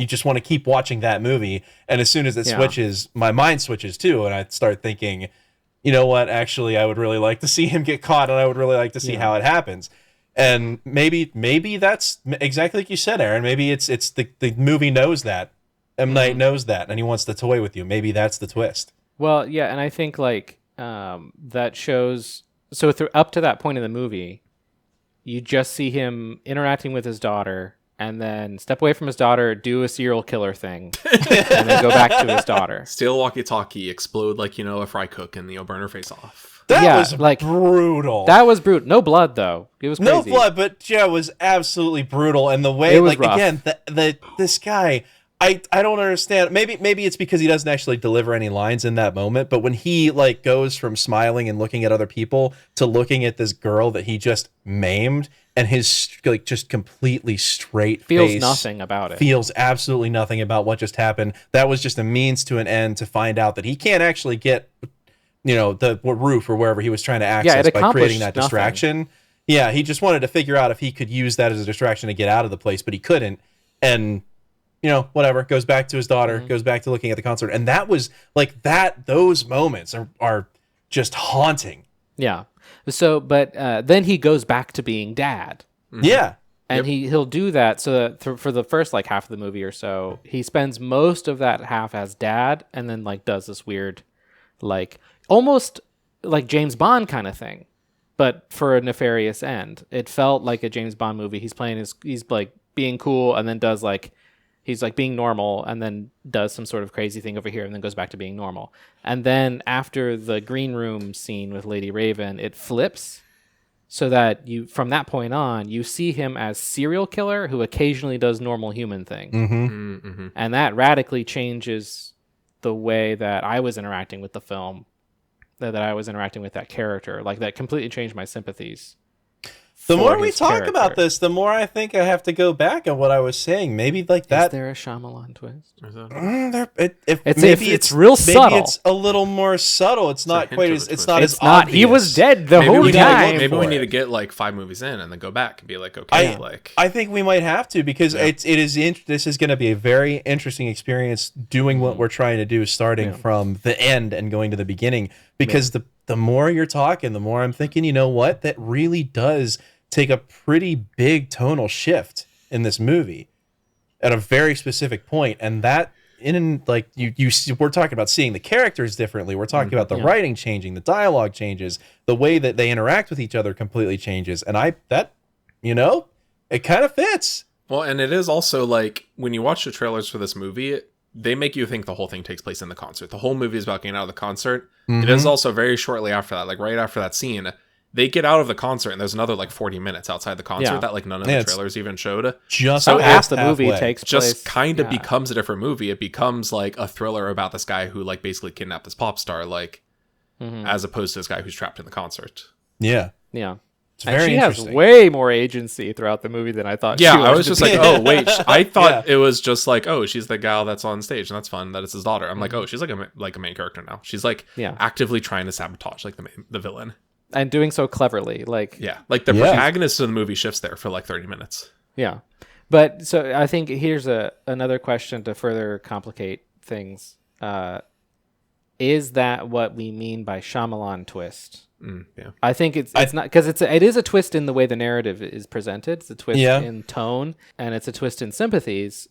just want to keep watching that movie. And as soon as it switches, my mind switches too, and I start thinking, you know what, actually I would really like to see him get caught, and I would really like to see how it happens. And maybe that's exactly like you said, Aaron. Maybe it's the movie knows that, M. Night knows that, and he wants to toy with you. Maybe that's the twist. Well, yeah, and I think like that shows. So up to that point in the movie, you just see him interacting with his daughter, and then step away from his daughter, do a serial killer thing, and then go back to his daughter. Steal a walkie-talkie, explode like a fry cook, and burn her face off. That was like brutal. That was brutal. No blood though. It was crazy. No blood, but yeah, it was absolutely brutal. And the way, like rough. Again, this guy, I don't understand. Maybe it's because he doesn't actually deliver any lines in that moment. But when he like goes from smiling and looking at other people to looking at this girl that he just maimed, and his like just completely straight feels face nothing about it. Feels absolutely nothing about what just happened. That was just a means to an end to find out that he can't actually get, the roof or wherever he was trying to access by creating that distraction. Yeah, he just wanted to figure out if he could use that as a distraction to get out of the place, but he couldn't. And whatever, goes back to his daughter, goes back to looking at the concert. And that was like those moments are just haunting. Yeah. So, but then he goes back to being dad. Mm-hmm. Yeah. And he'll do that so that for the first like half of the movie or so, he spends most of that half as dad, and then like does this weird, like almost like James Bond kind of thing, but for a nefarious end. It felt like a James Bond movie. He's like being cool, and then does like, he's like being normal, and then does some sort of crazy thing over here, and then goes back to being normal. And then after the green room scene with Lady Raven, it flips so that from that point on, you see him as serial killer who occasionally does normal human thing. Mm-hmm. Mm-hmm. And that radically changes the way that I was interacting with the film, that I was interacting with that character. Like, that completely changed my sympathies. The more we talk about this, the more I think I have to go back on what I was saying. Maybe like that. Is there a Shyamalan twist? It's real subtle. Maybe it's a little more subtle. It's not quite as. It's not as obvious. He was dead the whole time. Maybe we need to get like 5 movies in and then go back and be like, okay, I think we might have to, because this is going to be a very interesting experience doing what we're trying to do, starting from the end and going to the beginning. Because the more you're talking, the more I'm thinking, you know what? That really does take a pretty big tonal shift in this movie at a very specific point. And that, we're talking about seeing the characters differently. We're talking about the writing changing, the dialogue changes, the way that they interact with each other completely changes. And it kind of fits. Well, and it is also like, when you watch the trailers for this movie, they make you think the whole thing takes place in the concert. The whole movie is about getting out of the concert. Mm-hmm. It is also very shortly after that, like right after that scene, they get out of the concert, and there's another like 40 minutes outside the concert that like none of the trailers even showed. Just so half the movie takes place. Just kind of becomes a different movie. It becomes like a thriller about this guy who like basically kidnapped this pop star, like as opposed to this guy who's trapped in the concert. Yeah. Yeah. It's very she interesting. has way more agency throughout the movie than I thought. Yeah, I was just like, oh wait, I thought it was just like, oh, she's the gal that's on stage, and that's fun that it's his daughter. I'm like, oh, she's like a main character now. She's like actively trying to sabotage like the villain, and doing so cleverly. Like the protagonist of the movie shifts there for like 30 minutes. Yeah, but so I think here's another question to further complicate things. Is that what we mean by Shyamalan twist? I think it's not, because it is a twist in the way the narrative is presented. It's a twist in tone, and it's a twist in sympathies.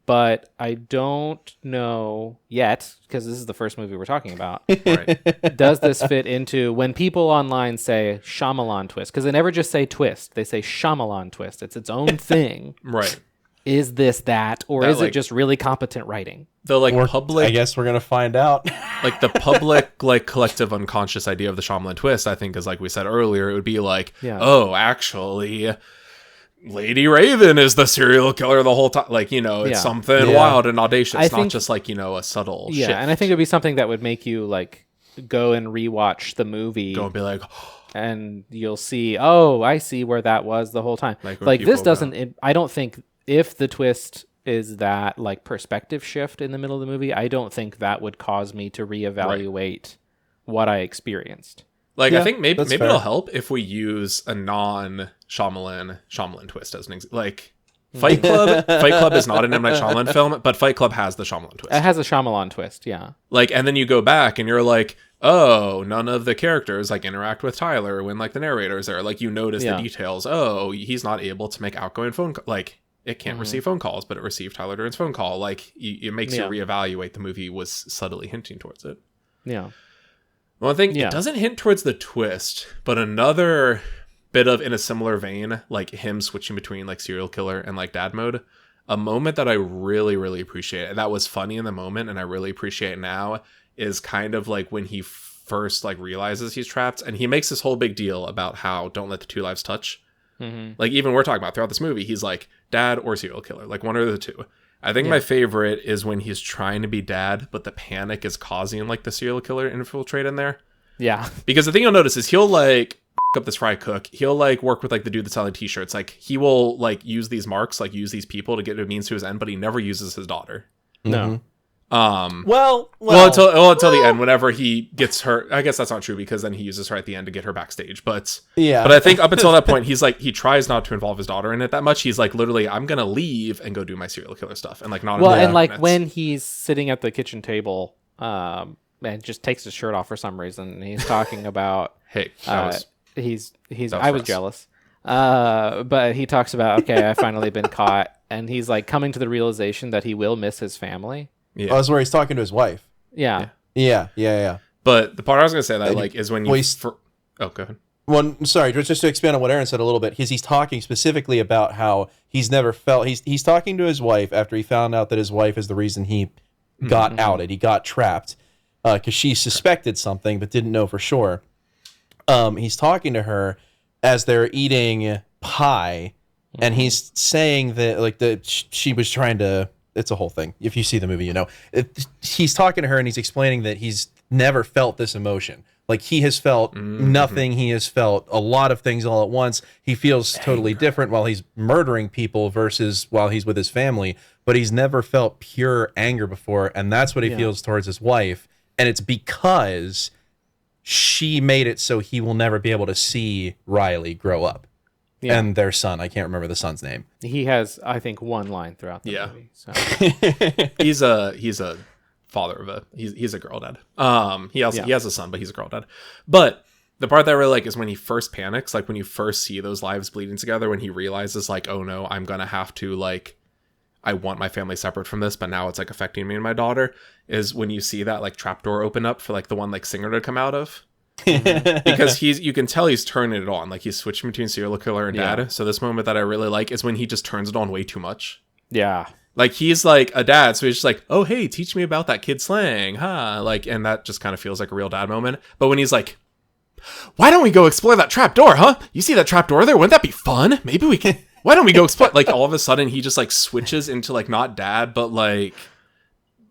But I don't know yet, because this is the first movie we're talking about. Right. Does this fit into when people online say Shyamalan twist? Because they never just say twist; they say Shyamalan twist. It's its own thing. Right. is this that, or That, is it like, just really competent writing? The like Or public, I guess we're gonna find out. like the public, like collective unconscious idea of the Shyamalan twist, I think is like we said earlier, it would be like, oh, actually, Lady Raven is the serial killer the whole time. Like, you know, it's something wild and audacious, not just like, you know, a subtle shift. And I think it'd be something that would make you like go and rewatch the movie. Go and be like, and you'll see, oh, I see where that was the whole time. Like this doesn't, I don't think if the twist is that like perspective shift in the middle of the movie, I don't think that would cause me to reevaluate what I experienced. Like, I think maybe fair. it'll help if we use a non-Shyamalan twist as an example. Like, Fight Club. Fight Club is not an M. Night Shyamalan film, but Fight Club has the Shyamalan twist. It has a Shyamalan twist, yeah. Like, and then you go back and you're like, oh, none of the characters like interact with Tyler when like the narrator's there. Like, you notice the details. Oh, he's not able to make outgoing phone like it can't receive phone calls, but it received Tyler Durden's phone call. Like, it makes you reevaluate the movie was subtly hinting towards it. Yeah. One thing, it doesn't hint towards the twist, but another bit of, in a similar vein, like him switching between like serial killer and like dad mode, a moment that I really, really appreciate, and that was funny in the moment and I really appreciate now, is kind of like when he first like realizes he's trapped, and he makes this whole big deal about how don't let the two lives touch. Like, even we're talking about throughout this movie, he's like dad or serial killer, like one or the two. I think my favorite is when he's trying to be dad, but the panic is causing like the serial killer infiltrate in there. Yeah. Because the thing you'll notice is he'll like up this fry cook. He'll like work with like the dude that's selling t-shirts. Like, he will like use these marks, like use these people to get a means to his end, but he never uses his daughter. No. Well, until the end, whenever he gets her. I guess that's not true, because then he uses her at the end to get her backstage. But I think up until that point, he's like, he tries not to involve his daughter in it that much. He's like, literally, I'm gonna leave and go do my serial killer stuff, and like not. Well, and like when he's sitting at the kitchen table, and just takes his shirt off for some reason, and he's talking about hey, he's I was jealous. But he talks about, okay, I've finally been caught, and he's like coming to the realization that he will miss his family. Yeah. Oh, that's where he's talking to his wife. Yeah. But the part I was gonna say that like is when you. Oh, go ahead. Well, sorry, just to expand on what Aaron said a little bit, he's talking specifically about how he's never felt. He's talking to his wife after he found out that his wife is the reason he got outed. He got trapped because she suspected something but didn't know for sure. He's talking to her as they're eating pie, and he's saying that like she was trying to. It's a whole thing. If you see the movie, you know. He's talking to her and he's explaining that he's never felt this emotion. Like, he has felt nothing. He has felt a lot of things all at once. He feels totally different while he's murdering people versus while he's with his family. But he's never felt pure anger before, and that's what he feels towards his wife. And it's because she made it so he will never be able to see Riley grow up. Yeah. And their son. I can't remember the son's name. He has, I think, one line throughout the movie. So. he's a father of he's a girl dad. He has a son, but he's a girl dad. But the part that I really like is when he first panics, like when you first see those lives bleeding together, when he realizes like, oh no, I'm gonna have to like, I want my family separate from this, but now it's like affecting me and my daughter, is when you see that like trapdoor open up for like the one like singer to come out of. Because you can tell he's turning it on, like he's switching between serial killer and dad. So this moment that I really like is when he just turns it on way too much. Yeah, like he's like a dad, so he's just like, oh hey, teach me about that kid slang, huh? Like, and that just kind of feels like a real dad moment. But when he's like, why don't we go explore that trap door, huh? You see that trap door there? Wouldn't that be fun? Maybe we can. Why don't we go explore? Like, all of a sudden he just like switches into like not dad, but like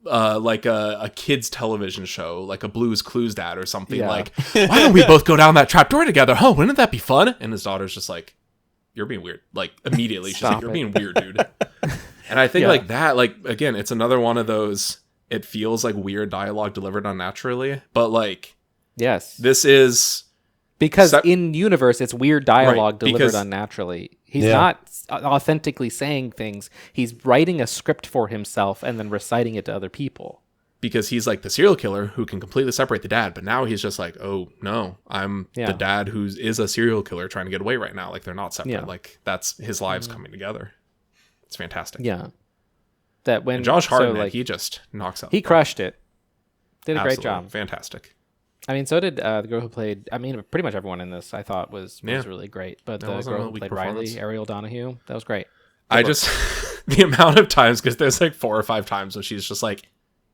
a kid's television show, like a Blue's Clues dad or something. Like, why don't we both go down that trapdoor together? Huh? Wouldn't that be fun? And his daughter's just like, you're being weird. Like, immediately she's like, you're being weird, dude. And I think like that, like, again, it's another one of those, it feels like weird dialogue delivered unnaturally, but like, yes, this is because in universe it's weird dialogue delivered unnaturally. He's not authentically saying things. He's writing a script for himself and then reciting it to other people. Because he's like the serial killer who can completely separate the dad, but now he's just like, oh no, I'm the dad who is a serial killer trying to get away right now. Like, they're not separate. Like, that's his lives coming together. It's fantastic. Yeah. That when and Josh Hartnett, he just knocks out. He crushed it. Did a great job. Fantastic. I mean, so did the girl who played. I mean, pretty much everyone in this I thought was really great. But the girl who played Riley, Ariel Donahue, that was great. the amount of times, because there's like 4 or 5 times when she's just like,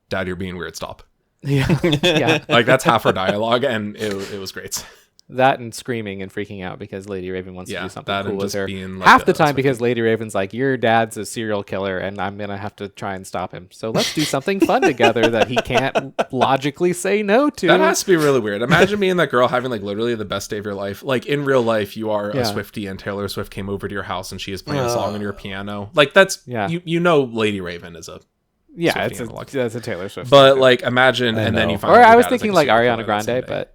Dad, you're being weird, stop. Yeah. Like that's half her dialogue, and it was great. That and screaming and freaking out because Lady Raven wants to do something that cool and with just her. being like Half the time because Lady Raven's like, your dad's a serial killer and I'm going to have to try and stop him. So let's do something fun together that he can't logically say no to. That has to be really weird. Imagine being that girl having like literally the best day of your life. Like in real life, you are a Swiftie and Taylor Swift came over to your house and she is playing a song on your piano. Like that's, you know Lady Raven is a that's a Taylor Swift. But like imagine, and then you find or I was thinking like Ariana Grande, but...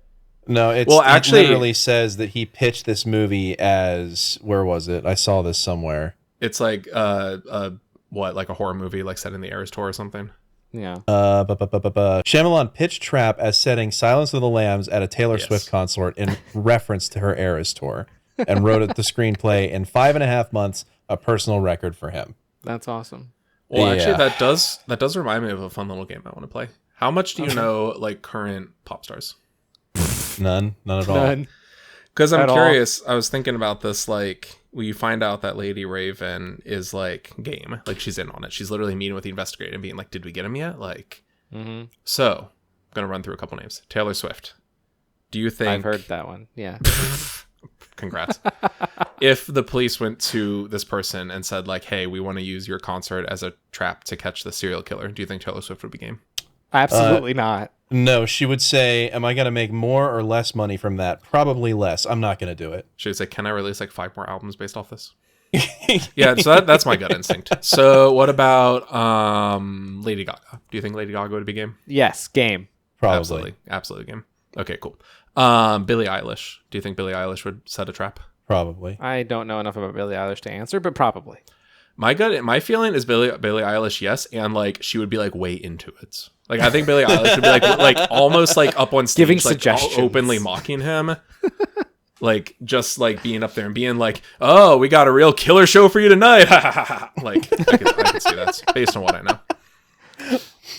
No, it literally says that he pitched this movie as, where was it? I saw this somewhere. It's like like a horror movie, like set in the Eras Tour or something. Yeah. Shyamalan pitched Trap as setting Silence of the Lambs at a Taylor Swift concert in reference to her Eras Tour, and wrote the screenplay in 5.5 months, a personal record for him. That's awesome. Well, actually, that does remind me of a fun little game I want to play. How much do you know like current pop stars? None at all. Because I'm curious. I was thinking about this. Like, we find out that Lady Raven is like game. Like, she's in on it. She's literally meeting with the investigator and being like, "Did we get him yet?" Like, so I'm gonna run through a couple names. Taylor Swift. Do you think I've heard that one? Yeah. Congrats. If the police went to this person and said like, "Hey, we want to use your concert as a trap to catch the serial killer," do you think Taylor Swift would be game? Absolutely not. No, she would say, am I going to make more or less money from that? Probably less. I'm not going to do it. She would say, can I release like 5 more albums based off this? Yeah, so that's my gut instinct. So what about Lady Gaga? Do you think Lady Gaga would be game? Yes, game. Probably. Absolutely game. Okay, cool. Billie Eilish. Do you think Billie Eilish would set a trap? Probably. I don't know enough about Billie Eilish to answer, but probably. My feeling is Billie Eilish, yes, and like she would be like way into it. Like I think Billie Eilish would be like almost like up on stage, giving like suggestions, openly mocking him, like just like being up there and being like, "Oh, we got a real killer show for you tonight." Like I could see that based on what I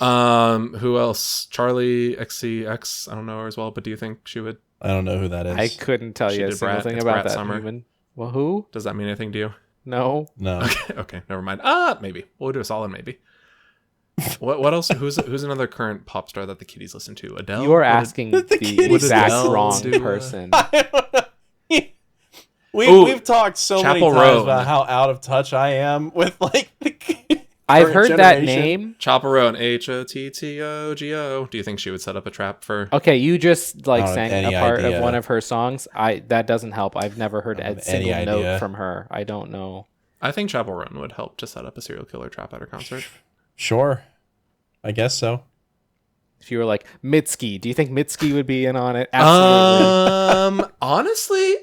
know. Who else? Charlie XCX. I don't know her as well, but do you think she would? I don't know who that is. I couldn't tell you a single thing about that human. Well, who? Does that mean anything to you? No. Okay, never mind. Maybe we'll do a solid maybe. What else? Who's another current pop star that the kiddies listen to? Adele. You are asking the exact wrong person. We've talked so many times about how out of touch I am with like the I've heard that name. Chaperone, HOTTOGO. Do you think she would set up a trap for? Okay, you just like sang a part of one of her songs. That doesn't help. I've never heard a single note from her. I don't know. I think Chaperone would help to set up a serial killer trap at her concert. Sure, I guess so. If you were like Mitski, do you think Mitski would be in on it? Absolutely. Honestly,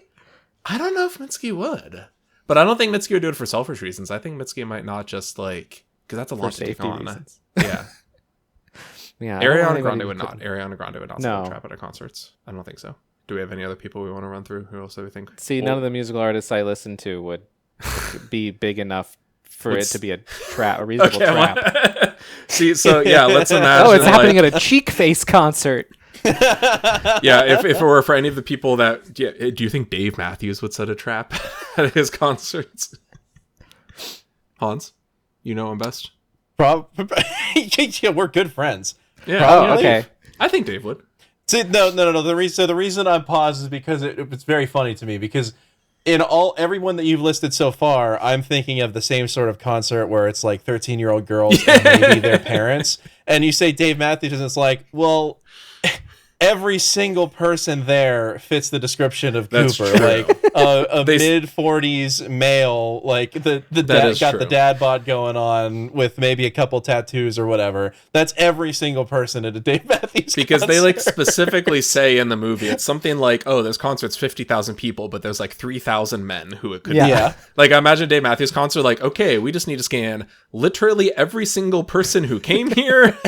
I don't know if Mitski would, but I don't think Mitski would do it for selfish reasons. I think Mitski might not just like. Because that's a lot to take on. Reasons. Yeah. Yeah. Ariana Grande would not. Ariana Grande would not no. set a trap at her concerts. I don't think so. Do we have any other people we want to run through? Who else do we think? See, none of the musical artists I listen to would be big enough for it to be a trap, a reasonable trap. See, so yeah, let's imagine. Oh, it's happening at a Cheek Face concert. Yeah, if it were for any of the people that, do you think Dave Matthews would set a trap at his concerts? Hans? You know him best. Yeah, we're good friends. Yeah. Okay. I think Dave would. See, no. The reason I'm paused is because it's very funny to me because in everyone that you've listed so far, I'm thinking of the same sort of concert where it's like 13-year-old girls and maybe their parents, and you say Dave Matthews, and it's like, well. Every single person there fits the description of Cooper, true. Like a mid-40s male, like the dad got the dad bod going on with maybe a couple tattoos or whatever. That's every single person at a Dave Matthews because concert. They like specifically say in the movie it's something like, oh, this concert's 50,000 people, but there's like 3,000 men who it could be. Yeah. Like I imagine Dave Matthews concert, like, okay, we just need to scan literally every single person who came here.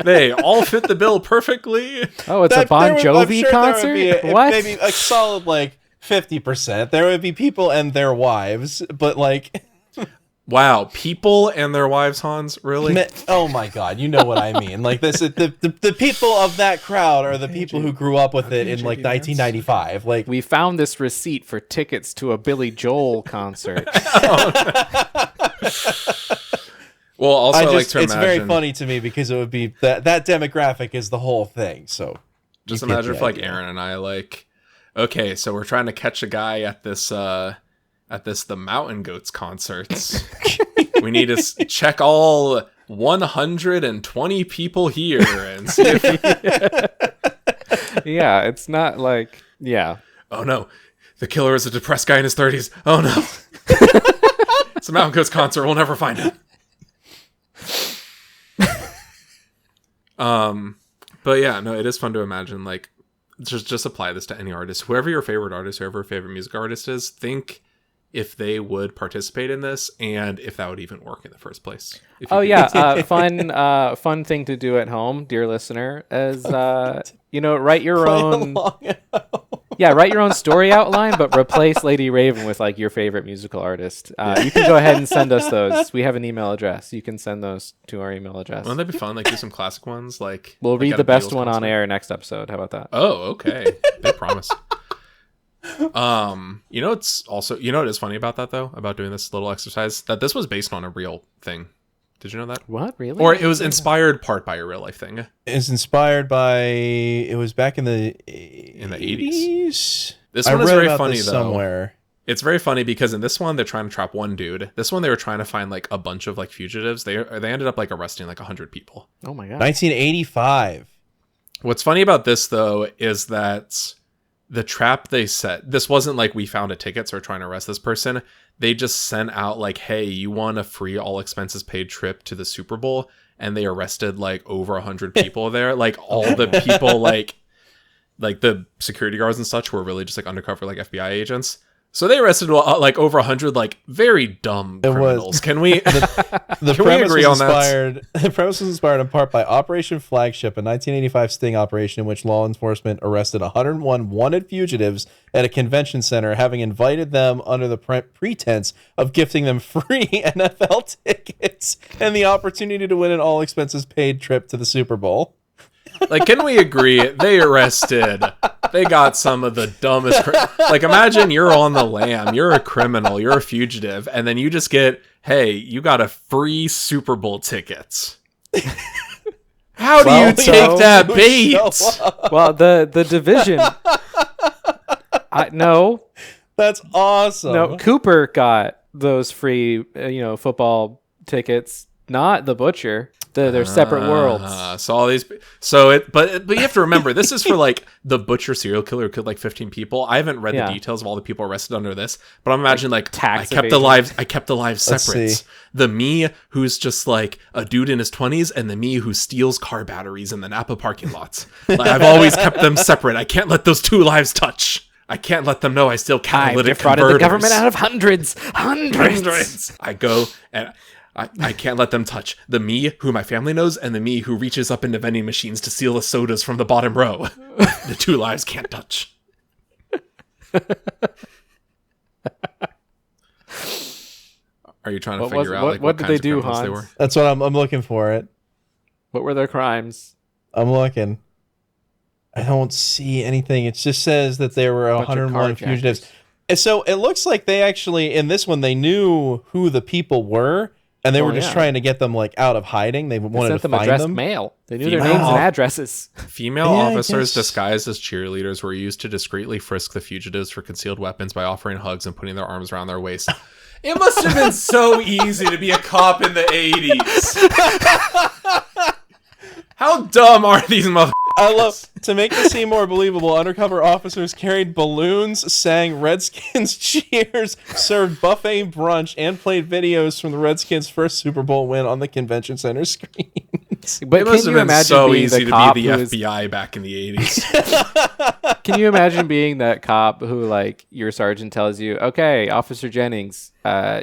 They all fit the bill perfectly. Oh, it's a Bon Jovi concert? What? Maybe a solid like 50%. There would be people and their wives, but like... Wow, people and their wives, Hans? Really? Oh my God, you know what I mean. Like this, the people of that crowd are the people who grew up with it in like 1995. Like we found this receipt for tickets to a Billy Joel concert. Well, also, I like to it's imagine... very funny to me because it would be that demographic is the whole thing. So just imagine if like Aaron and I like, okay, so we're trying to catch a guy at this the Mountain Goats concerts. We need to check all 120 people here and see if... Yeah, it's not like... Yeah. Oh no, the killer is a depressed guy in his 30s. Oh no. It's a Mountain Goats concert. We'll never find him. But yeah, no, it is fun to imagine, like, just apply this to any artist. Whoever your favorite artist, whoever your favorite music artist is, think if they would participate in this and if that would even work in the first place. Fun thing to do at home, dear listener, is write your own write your own story outline, but replace Lady Raven with like your favorite musical artist. You can go ahead and send us those. We have an email address. You can send those to our email address. Wouldn't that be fun? Like do some classic ones. Like we'll read the best one on air next episode. How about that? Oh, okay. Big promise. It's also, what is funny about that though, about doing this little exercise, that this was based on a real thing. Did you know that? What, really? Or it was inspired part by a real life thing. It's inspired by, it was back in the 80s. This one is very funny though. Somewhere. It's very funny because in this one they're trying to trap one dude. This one they were trying to find like a bunch of like fugitives. They ended up like arresting like 100 people. Oh my god. 1985. What's funny about this though is that the trap they set, this wasn't like we found a ticket, so we're trying to arrest this person. They just sent out like, hey, you want a free all expenses paid trip to the Super Bowl? And they arrested like over 100 people there. Like all the people like the security guards and such were really just like undercover like FBI agents. So they arrested like over 100 like very dumb criminals. Can we the can we agree on that? The premise was inspired in part by Operation Flagship, a 1985 sting operation in which law enforcement arrested 101 wanted fugitives at a convention center, having invited them under the pretense of gifting them free NFL tickets and the opportunity to win an all expenses paid trip to the Super Bowl. Like, can we agree? They got some of the dumbest. Like, imagine you're on the lam, you're a criminal, you're a fugitive, and then you just get, hey, you got a free Super Bowl tickets. How do you take that bait? Well, the division. No. That's awesome. No, Cooper got those free, football tickets, not the butcher. They're separate worlds. So all these, but you have to remember, this is for like the butcher serial killer who killed like 15 people. I haven't read the details of all the people arrested under this, but I'm imagining like I kept the lives separate. The me who's just like a dude in his 20s and the me who steals car batteries in the Napa parking lots. Like, I've always kept them separate. I can't let those two lives touch. I can't let them know I steal catalytic converters. I've defrauded the government out of hundreds. I go and I can't let them touch the me who my family knows and the me who reaches up into vending machines to steal the sodas from the bottom row. The two lives can't touch. Are you trying to figure out what did they do, Hans? They were? That's what I'm looking for it. What were their crimes? I'm looking. I don't see anything. It just says that there were 101 fugitives. And so it looks like they actually, in this one, they knew who the people were, and they were just trying to get them like out of hiding. They wanted to find them. Mail. They knew their names and addresses. Female officers disguised as cheerleaders were used to discreetly frisk the fugitives for concealed weapons by offering hugs and putting their arms around their waist. It must have been so easy to be a cop in the 80s. How dumb are these motherfuckers? I love, to make this seem more believable, undercover officers carried balloons, sang Redskins cheers, served buffet brunch, and played videos from the Redskins' first Super Bowl win on the convention center screens. But it must have been so easy to be the FBI back in the 80s. Can you imagine being that cop who, like, your sergeant tells you, okay, Officer Jennings,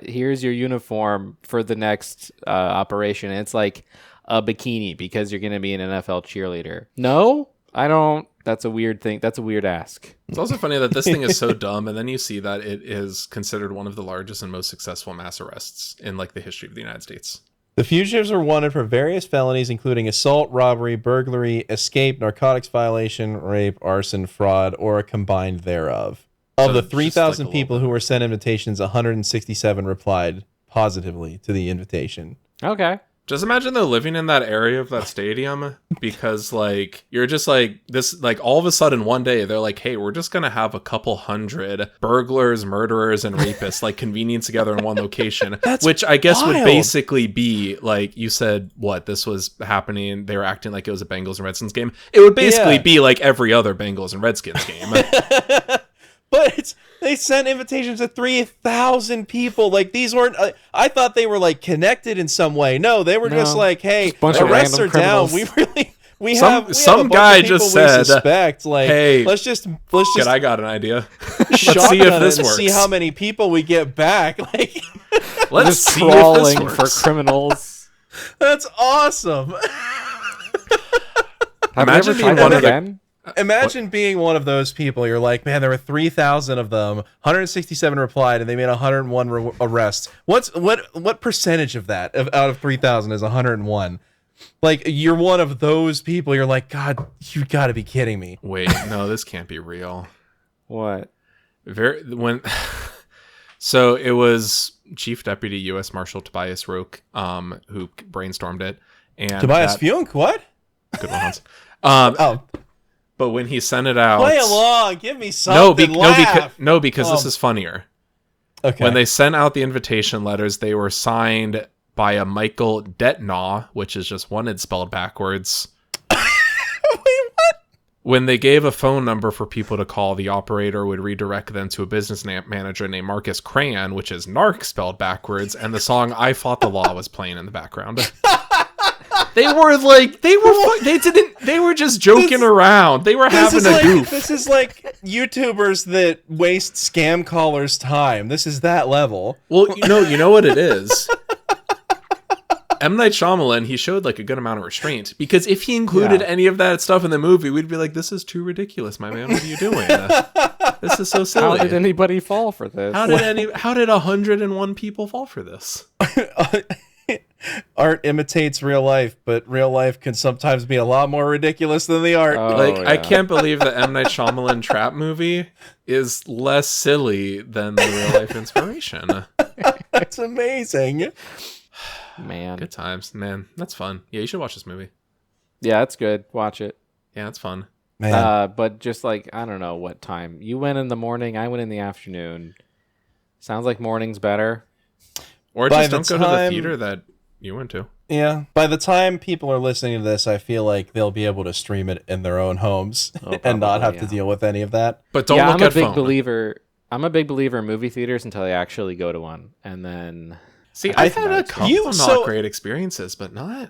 here's your uniform for the next operation. And it's like a bikini because you're going to be an NFL cheerleader. No, I don't. That's a weird thing. That's a weird ask. It's also funny that this thing is so dumb, and then you see that it is considered one of the largest and most successful mass arrests in like the history of the United States. The fugitives are wanted for various felonies, including assault, robbery, burglary, escape, narcotics violation, rape, arson, fraud, or a combined thereof. Of the 3,000 people who were sent invitations, 167 replied positively to the invitation. Okay. Just imagine though living in that area of that stadium, because like you're just like this, like all of a sudden one day they're like, hey, we're just gonna have a couple hundred burglars, murderers, and rapists like convening together in one location. Which I guess wild. would basically be like, you said what this was happening, they were acting like it was a Bengals and Redskins game. It would basically be like every other Bengals and Redskins game. But they sent invitations to 3,000 people. Like, these weren't... I thought they were, like, connected in some way. No, they were just like, hey, bunch the of arrests are random down. We Some have a bunch guy of people just we said, suspect. Like, hey, let's just I got an idea. Let's shotgun see if it this and works. see how many people we get back. Like, Let's Just see if crawling this for works. criminals. that's awesome. Have you Imagine ever being tried one that of the- again? Imagine being one of those people. You're like, man, there were 3,000 of them. 167 replied, and they made 101 arrests. What percentage of that out of 3,000 is 101? Like, you're one of those people. You're like, God, you got to be kidding me. Wait, no, this can't be real. What? So it was Chief Deputy U.S. Marshal Tobias Roque who brainstormed it. And Tobias Funk, what? Good one, Hans. Oh, But when he sent it out, play along. Give me something. because this is funnier. Okay. When they sent out the invitation letters, they were signed by a Michael Detnaw, which is just one it's spelled backwards. Wait, what? When they gave a phone number for people to call, the operator would redirect them to a business manager named Marcus Crayon, which is narc spelled backwards, and the song "I Fought the Law" was playing in the background. They were just joking around. They were having a goof. This is like YouTubers that waste scam callers' time. This is that level. Well, you know what it is? M. Night Shyamalan, he showed like a good amount of restraint, because if he included any of that stuff in the movie, we'd be like, this is too ridiculous, my man. What are you doing? This is so silly. How did anybody fall for this? How did 101 people fall for this? Art imitates real life, but real life can sometimes be a lot more ridiculous than the art. I can't believe the M. Night Shyamalan trap movie is less silly than the real life inspiration. That's amazing. Man. Good times, man. That's fun. Yeah, you should watch this movie. Yeah, it's good. Watch it. Yeah, it's fun. Man. But just like, I don't know what time. You went in the morning, I went in the afternoon. Sounds like morning's better. Or By just the don't go to the time- theater that you went to. Yeah. By the time people are listening to this, I feel like they'll be able to stream it in their own homes and not have to deal with any of that. But don't yeah, look I'm a at big phone. believer. I'm a big believer in movie theaters until I actually go to one, and then See, I've had a couple not so- great experiences, but not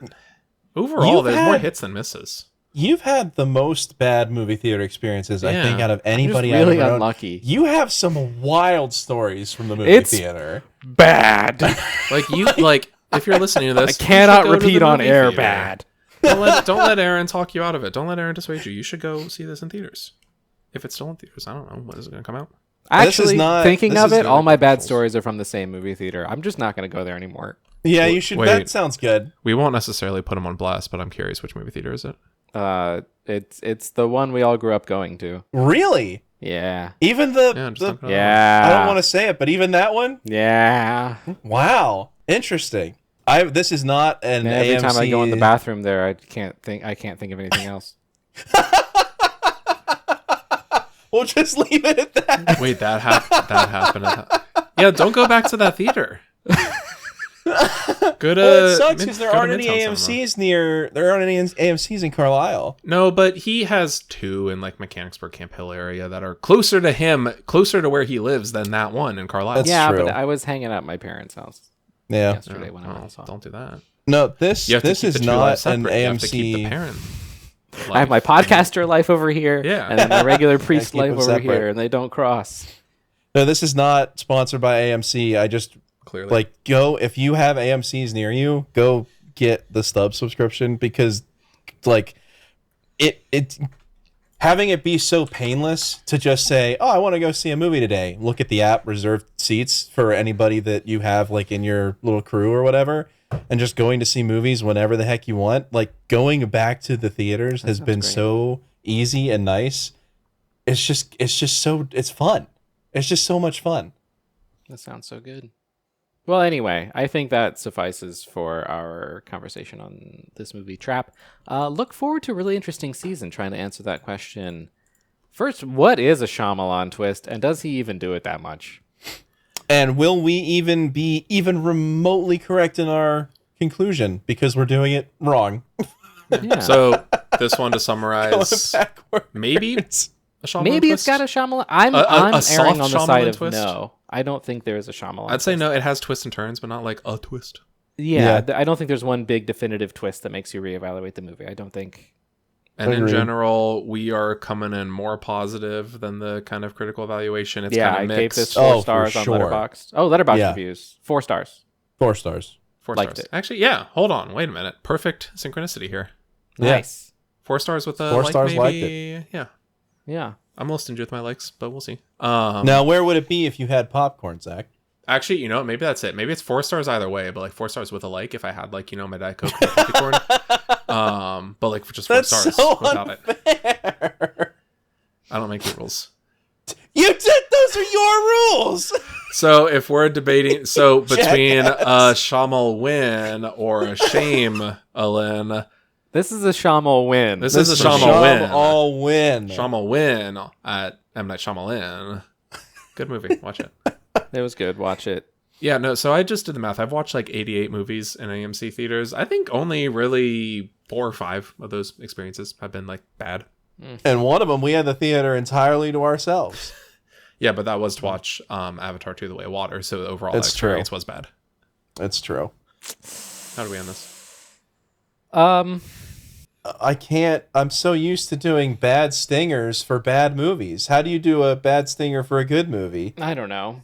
overall. There's more hits than misses. You've had the most bad movie theater experiences, I think, out of anybody. really I've ever known. unlucky. You have some wild stories from the movie theater. Bad. Like if you're listening to this, I cannot you should go to repeat the on movie air. theater. Bad. Don't let Aaron talk you out of it. Don't let Aaron dissuade you. You should go see this in theaters. If it's still in theaters, I don't know. When is it going to come out? Actually, thinking of it, all my bad commercials. stories are from the same movie theater. I'm just not going to go there anymore. Yeah, you should. Wait. That sounds good. We won't necessarily put them on blast, but I'm curious which movie theater is it? It's the one we all grew up going to. Really? Yeah. Even Yeah, the just don't know. Yeah. I don't want to say it, but even that one. Yeah. Wow, interesting. This is not an And every AMC. time I go in the bathroom there, I can't think of anything else. We'll just leave it at that. Wait, that happened. Yeah, don't go back to that theater. Go to. Well, it sucks because there go to aren't any Midtown AMCs near. There aren't any AMCs in Carlisle. No, but he has two in like Mechanicsburg, Camp Hill area that are closer to him, closer to where he lives than that one in Carlisle. That's yeah, true. but I was hanging out at my parents' house Yeah. yesterday when I saw. Don't do that. No, this You have to this keep is the two lives not an separate. You have to keep the AMC. parent. I have my podcaster life over here, Yeah. and then my regular priest keep life them over separate. here, and they don't cross. No, this is not sponsored by AMC. I just Clearly. go if you have AMCs near you, go get the stub subscription because like it having it be so painless to just say, "Oh, I want to go see a movie today." Look at the app, reserve seats for anybody that you have like in your little crew or whatever, and just going to see movies whenever the heck you want. Like going back to the theaters has been great. so easy and nice. It's just so it's fun. It's just so much fun. That sounds so good. Well, anyway, I think that suffices for our conversation on this movie, Trap. Look forward to a really interesting season trying to answer that question. First, what is a Shyamalan twist, and does he even do it that much? And will we even be even remotely correct in our conclusion because we're doing it wrong? Yeah. So this one to summarize, maybe a Shyamalan Maybe twist? it's got a Shyamalan. I'm soft erring on the side Shyamalan of twist? no. I don't think there is a Shyamalan. I'd say no. It has twists and turns, but not like a twist. Yeah, I don't think there's one big definitive twist that makes you reevaluate the movie. I don't think. And in general, we are coming in more positive than the kind of critical evaluation. It's Yeah, kind I of gave mixed. this 4 stars on sure. Letterboxd. Oh, Letterboxd reviews. 4 stars. 4 stars. 4 liked stars. it. Actually, yeah. Hold on. Wait a minute. Perfect synchronicity here. Nice. 4 stars with a 4 like, stars maybe. liked it. Yeah. Yeah. I'm a little stingy with my likes, but we'll see. Now, where would it be if you had popcorn, Zach? Actually, you know what? Maybe that's it. Maybe it's 4 stars either way, but like 4 stars with a like if I had like, you know, my Diet Coke and candy corn. But like for just 4 That's stars so without unfair. it. I don't make the rules. You did. Those are your rules. So if we're debating, so between a Shyamalan or a Shyamalan, This is a Shyamalan win. this is a is a Shyamalan. all win. Shyamalan at M. Night Shyamalan. Good movie. Watch it. It was good. Watch it. Yeah, no, so I just did the math. I've watched like 88 movies in AMC theaters. I think only really 4 or 5 of those experiences have been like bad. And one of them, we had the theater entirely to ourselves. Yeah, but that was to watch Avatar 2: The Way of Water, so overall That's that experience was bad. That's true. How do we end this? I can't. I'm so used to doing bad stingers for bad movies. How do you do a bad stinger for a good movie? I don't know.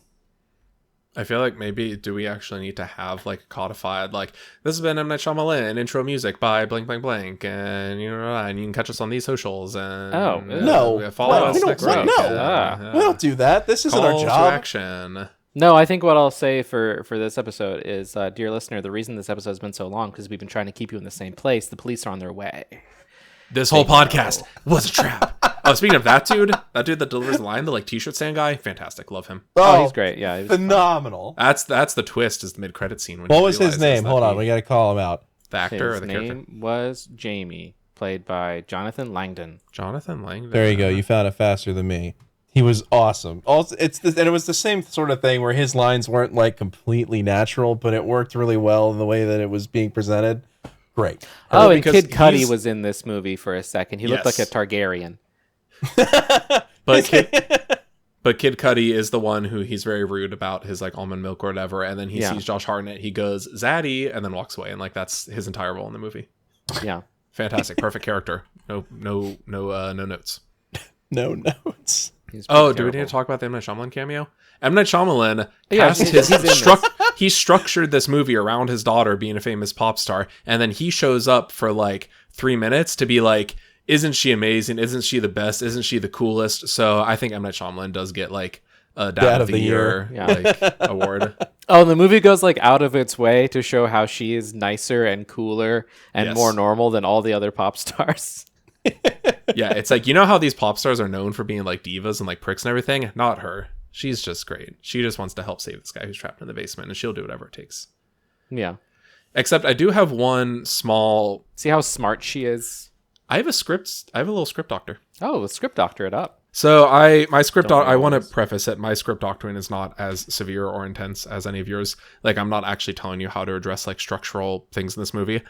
I feel like maybe do we actually need to have like codified like this has been M. Night Shyamalan intro music by blank blank blank and you know and you can catch us on these socials and No. follow No, us we don't- next what? week. No. We don't do that. This isn't Call our to job. action. No, I think what I'll say for this episode is, dear listener, the reason this episode has been so long because we've been trying to keep you in the same place. The police are on their way. This whole podcast was a trap. Oh, speaking of that dude that delivers the line, the like t-shirt stand guy, fantastic, love him. Oh, he's great. Yeah, he was Phenomenal. That's the twist is the mid-credit scene. When What you was his realize name? that Hold on, he- we got to call him out. the actor or His the name character? was Jamie, played by Jonathan Langdon. Jonathan Langdon. There you go. You found it faster than me. He was awesome. Also, and it was the same sort of thing where his lines weren't like completely natural, but it worked really well in the way that it was being presented. Great. Oh, and because Kid Cudi he's- was in this movie for a second. He looked like a Yes. Targaryen. But Kid Cudi is the one who he's very rude about his like almond milk or whatever, and then he Yeah. sees Josh Hartnett, he goes Zaddy, and then walks away, and like that's his entire role in the movie. Yeah. Fantastic, perfect character. No notes. No notes. He's Oh, pretty do we need terrible. to talk about the M. Night Shyamalan cameo? M. Night Shyamalan Yeah, cast he's in this. he structured this movie around his daughter being a famous pop star, and then he shows up for like 3 minutes to be like, isn't she amazing? Isn't she the best? Isn't she the coolest? So I think M. Night Shyamalan does get like a Dad of the Year Yeah. like award. Oh, and the movie goes like out of its way to show how she is nicer and cooler and Yes. more normal than all the other pop stars. Yeah, it's like, you know how these pop stars are known for being like divas and like pricks and everything? Not her. She's just great. She just wants to help save this guy who's trapped in the basement, and she'll do whatever it takes. Yeah. Except I do have one small... See how smart she is? I have a little script doctor. Oh, the script doctor it up. So my script Don't know I what want it to is. preface it. My script doctrine is not as severe or intense as any of yours. Like, I'm not actually telling you how to address like structural things in this movie.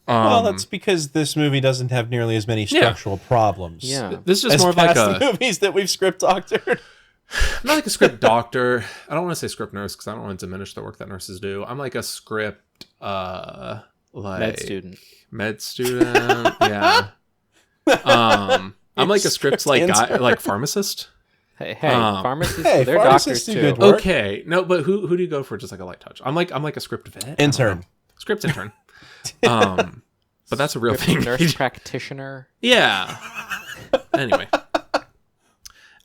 Well, that's because this movie doesn't have nearly as many structural problems. Yeah. This is just As more of like past a movies that we've script doctored. I'm not like a script doctor. I don't want to say script nurse because I don't want to diminish the work that nurses do. I'm like a script like med student. Yeah. I'm like a script like guy, like pharmacist. Hey, Pharmacists, they're pharmacists doctors do too. good work. Okay, no, but who do you go for? Just like a light touch. I'm like a script vet. I don't Intern. know. Script intern. But that's a real thing. Nurse practitioner. Yeah. Anyway.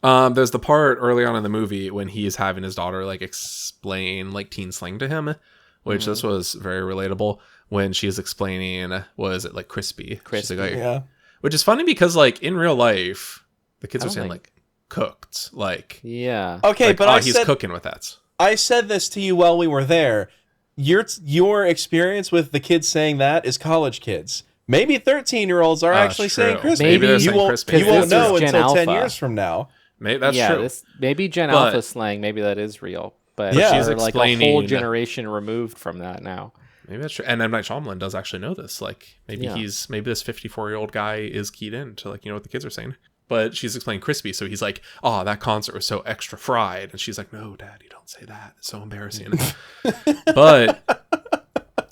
There's the part early on in the movie when he is having his daughter like explain like teen slang to him, which this was very relatable when she's explaining, was it like crispy? She's like, Yeah. which is funny because like in real life, the kids I are don't saying think- like cooked, like Yeah. Okay, like, but he's cooking with that. I said this to you while we were there. your experience with the kids saying that is college kids. Maybe 13-year-olds are actually saying crispy. Maybe they're you saying won't, crispy. you won't know Gen until Alpha. 10 years from now. Maybe that's true. Maybe Gen Alpha slang, maybe that is real. But she's we're like a whole generation removed from that now. Maybe that's true. And M. Night Shyamalan does actually know this. Like, maybe this 54-year-old guy is keyed in to, like, you know what the kids are saying. But she's explaining crispy, so he's like, oh, that concert was so extra fried. And she's like, no, Dad, you don't say that. It's so embarrassing. But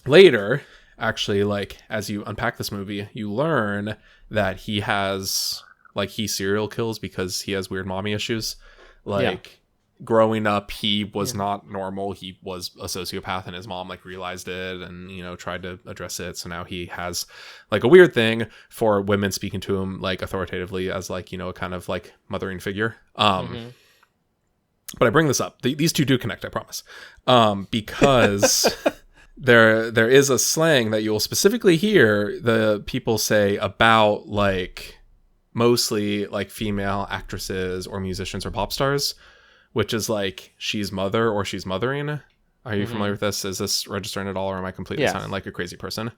later, actually, like, as you unpack this movie, you learn that he has, like, he serial kills because he has weird mommy issues. Like, growing up, he was not normal. He was a sociopath, and his mom, like, realized it and, you know, tried to address it. So now he has, like, a weird thing for women speaking to him, like, authoritatively as, like, you know, a kind of, like, mothering figure. But I bring this up. These two do connect, I promise. Because there is a slang that you'll specifically hear the people say about, like, mostly, like, female actresses or musicians or pop stars, which is like, she's mother or she's mothering. Are you familiar with this? Is this registering at all, or am I completely sounding like a crazy person?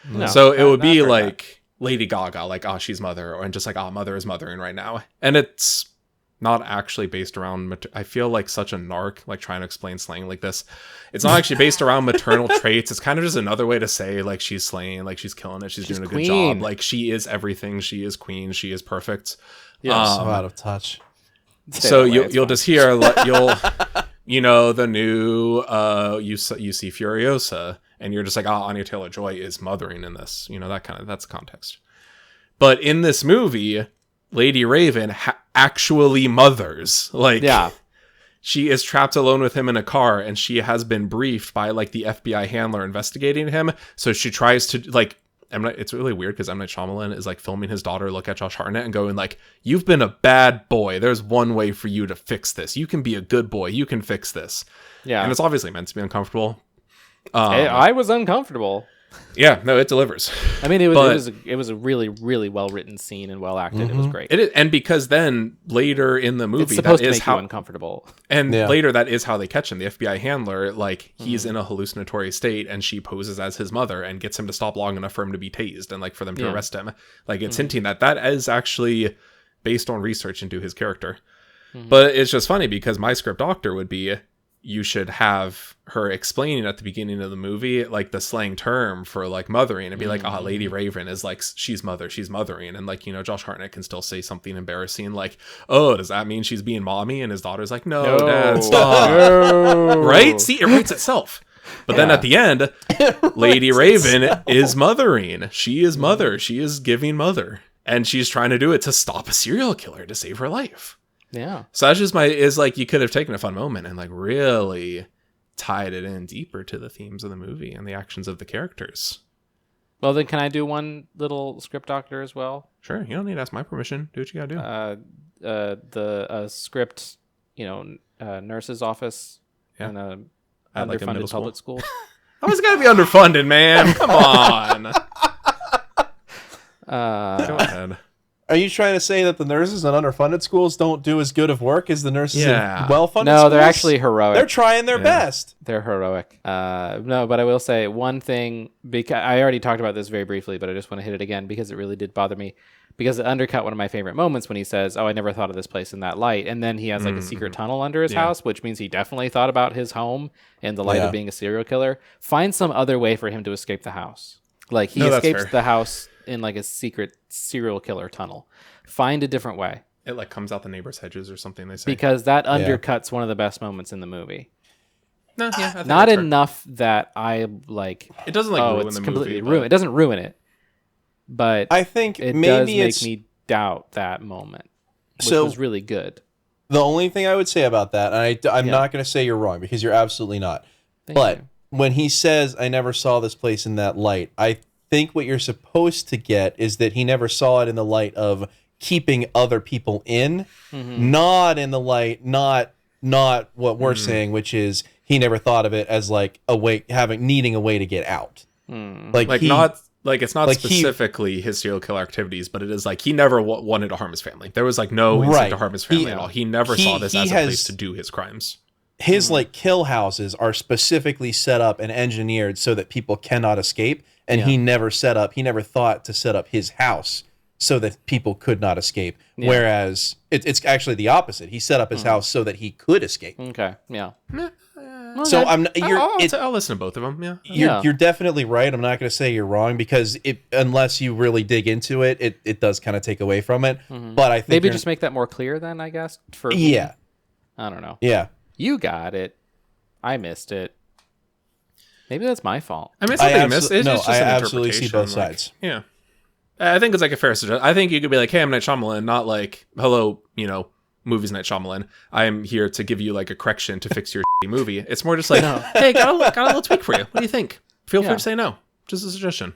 No, so it would be like Lady Gaga, like, oh, she's mother, or and just like, oh, mother is mothering right now. And it's not actually based around, I feel like such a narc, like, trying to explain slang like this. It's not actually based around maternal traits. It's kind of just another way to say, like, she's slaying, like, she's killing it, she's doing a good job. Like, she is everything. She is queen. She is perfect. Yeah, so out of touch. So you'll just hear, like, you know, the new you see Furiosa, and you're just like, oh, Anya Taylor-Joy is mothering in this, you know, that's context. But in this movie, Lady Raven actually mothers. Like, she is trapped alone with him in a car, and she has been briefed by, like, the FBI handler investigating him. So she tries to, like, it's really weird because M. Night Shyamalan is, like, filming his daughter look at Josh Hartnett and going, like, you've been a bad boy. There's one way for you to fix this. You can be a good boy. You can fix this. Yeah. And it's obviously meant to be uncomfortable. I was uncomfortable. Yeah, no, it delivers. I mean, it was a really, really well written scene and well acted. It was great. It is, and because then later in the movie, it's supposed to make you uncomfortable. And later, that is how they catch him. The FBI handler, like, he's in a hallucinatory state, and she poses as his mother and gets him to stop long enough for him to be tased and, like, for them to arrest him. Like, it's hinting that is actually based on research into his character. But it's just funny because my script doctor would be, you should have her explaining at the beginning of the movie, like, the slang term for, like, mothering, and be like, Lady Raven is, like, she's mothering. And, like, you know, Josh Hartnett can still say something embarrassing, like, oh, does that mean she's being mommy? And his daughter's like, no. Dad, stop. No. Right? See, it writes itself. But then at the end, Lady Raven is mothering. She is mother. She is giving mother. And she's trying to do it to stop a serial killer, to save her life. Yeah. So that's just like, you could have taken a fun moment and, like, really tied it in deeper to the themes of the movie and the actions of the characters. Well, then, can I do one little script doctor as well? Sure. You don't need to ask my permission. Do what you gotta do. The script, you know, nurse's office in a underfunded public school. Always gotta be underfunded, man. Come on. Go ahead. Are you trying to say that the nurses in underfunded schools don't do as good of work as the nurses in well-funded schools? No, they're actually heroic. They're trying their best. They're heroic. No, but I will say one thing, because I already talked about this very briefly, but I just want to hit it again because it really did bother me. Because it undercut one of my favorite moments when he says, oh, I never thought of this place in that light. And then he has, like, a secret tunnel under his house, which means he definitely thought about his home in the light of being a serial killer. Find some other way for him to escape the house. Like, he escapes the house in, like, a secret serial killer tunnel. Find a different way. It, like, comes out the neighbor's hedges or something, they say. Because that undercuts one of the best moments in the movie. No, I think not enough that I, like... It doesn't, like, ruin the movie. It doesn't ruin it. But I think it maybe does make me doubt that moment, which was really good. The only thing I would say about that, and I'm not going to say you're wrong, because you're absolutely not. Thank you. When he says, I never saw this place in that light, I think what you're supposed to get is that he never saw it in the light of keeping other people in, not in the light, not what we're saying, which is he never thought of it as, like, needing a way to get out. It's not specifically his serial killer activities, but it is like he never wanted to harm his family. There was, like, no instinct to harm his family at all. He never saw this as a place to do his crimes. his like kill houses are specifically set up and engineered so that people cannot escape. And he never thought to set up his house so that people could not escape. Yeah. Whereas it's actually the opposite. He set up his house so that he could escape. Okay. Yeah. So I'll listen to both of them. You're definitely right. I'm not going to say you're wrong because unless you really dig into it, it does kind of take away from it. But I think maybe just make that more clear then, I guess. For me. I don't know. Yeah. You got it. I missed it. Maybe that's my fault. I mean, it's I absolutely see both sides. Yeah. I think it's like a fair suggestion. I think you could be like, hey, I'm Night Shyamalan, not like, hello, movies Night Shyamalan. I am here to give you like a correction to fix your movie. It's more just like, hey, got a little tweak for you. What do you think? Feel free to say no. Just a suggestion.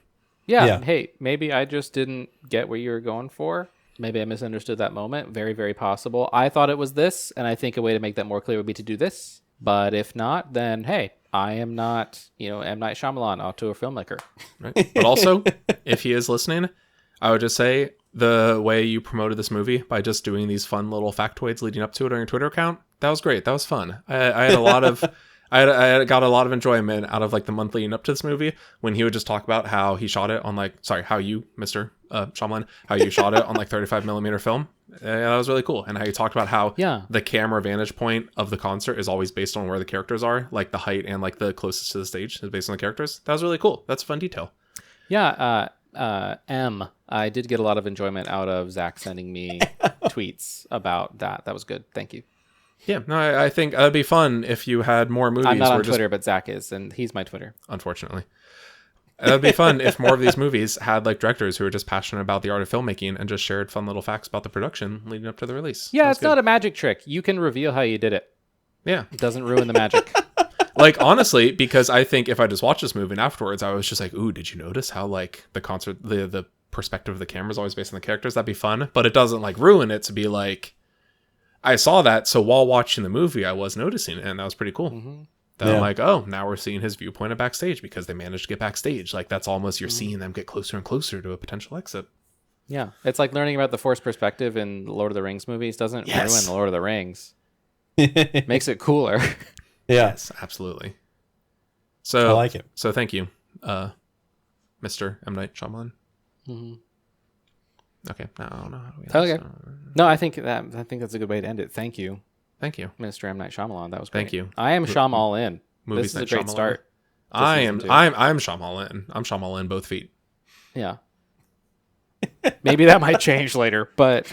Yeah. Hey, maybe I just didn't get what you were going for. Maybe I misunderstood that moment. Very, very possible. I thought it was this, and I think a way to make that more clear would be to do this. But if not, then hey, I am not, M. Night Shyamalan, auteur filmmaker. Right. But also, if he is listening, I would just say the way you promoted this movie by just doing these fun little factoids leading up to it on your Twitter account, that was great. That was fun. I had a lot of, I got a lot of enjoyment out of like the month leading up to this movie when he would just talk about how he shot it on how you, Mr. Shyamalan, how you shot it on like 35 millimeter film. That was really cool. And how you talked about how the camera vantage point of the concert is always based on where the characters are, like the height and like the closest to the stage is based on the characters. That was really cool. That's a fun detail. Yeah. I did get a lot of enjoyment out of Zach sending me tweets about that. That was good. Thank you. Yeah, no, I think that'd be fun if you had more movies. I'm not on Twitter, but Zach is, and he's my Twitter. Unfortunately. That'd be fun if more of these movies had like directors who were just passionate about the art of filmmaking and just shared fun little facts about the production leading up to the release. Yeah, it's not a magic trick. You can reveal how you did it. Yeah. It doesn't ruin the magic. Like, honestly, because I think if I just watched this movie and afterwards, I was just like, ooh, did you notice how like the concert, the perspective of the camera is always based on the characters? That'd be fun. But it doesn't like ruin it to be like, I saw that, so while watching the movie, I was noticing it, and that was pretty cool. Then I'm like, oh, now we're seeing his viewpoint of backstage because they managed to get backstage. Like, that's almost, you're seeing them get closer and closer to a potential exit. Yeah. It's like learning about the Force perspective in the Lord of the Rings movies doesn't ruin the Lord of the Rings. Makes it cooler. Yes, absolutely. So I like it. So thank you, Mr. M. Night Shyamalan. Okay, now I don't know how do we okay. No, I think that's a good way to end it. Thank you. Thank you, Mr. M. Night Shyamalan. That was great. Thank you. I am Shyam-all-in. Movies this is a great start. I'm Shyam-all-in. I'm Shyam-all-in both feet. Yeah. Maybe that might change later, but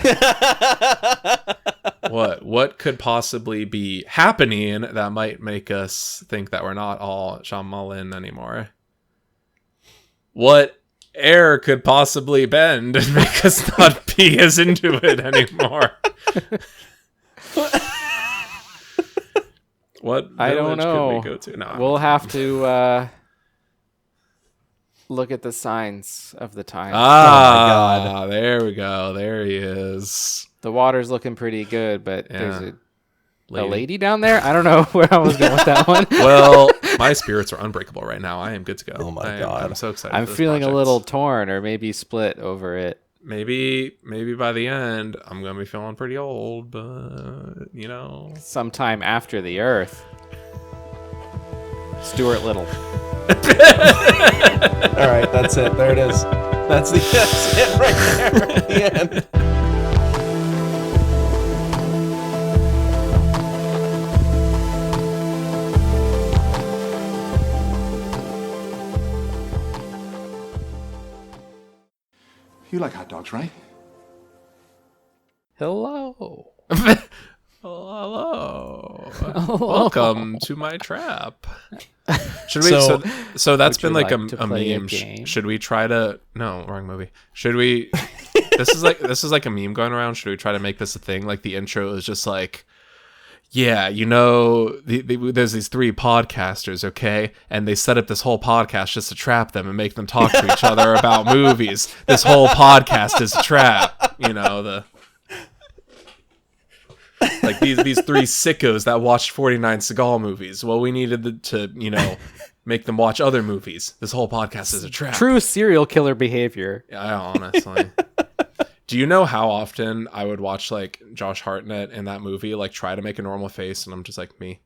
what could possibly be happening that might make us think that we're not all Shyam-all-in anymore? What air could possibly bend and make us not be as into it anymore? What I don't know. Could we go to? No, we'll have to look at the signs of the times. Ah, oh my God. There we go. There he is. The water's looking pretty good, but there's a lady down there? I don't know where I was going with that one. Well, my spirits are unbreakable right now. I am good to go. Oh my God. I'm so excited. I'm feeling a little torn or maybe split over it. Maybe by the end, I'm going to be feeling pretty old, but, Sometime after the Earth. Stuart Little. All right, that's it. There it is. That's it right there at the end. You like hot dogs, right? Hello. Hello. Welcome to my trap. Should we? So that's been like a meme. Should we try to? No, wrong movie. Should we? This is like a meme going around. Should we try to make this a thing? Like the intro is just like, yeah, there's these three podcasters, okay, and they set up this whole podcast just to trap them and make them talk to each other about movies. This whole podcast is a trap. Like these three sickos that watched 49 Seagal movies. Well, we needed to, make them watch other movies. This whole podcast is a trap. True serial killer behavior. Yeah, honestly. Do you know how often I would watch like Josh Hartnett in that movie, like try to make a normal face, and I'm just like, me.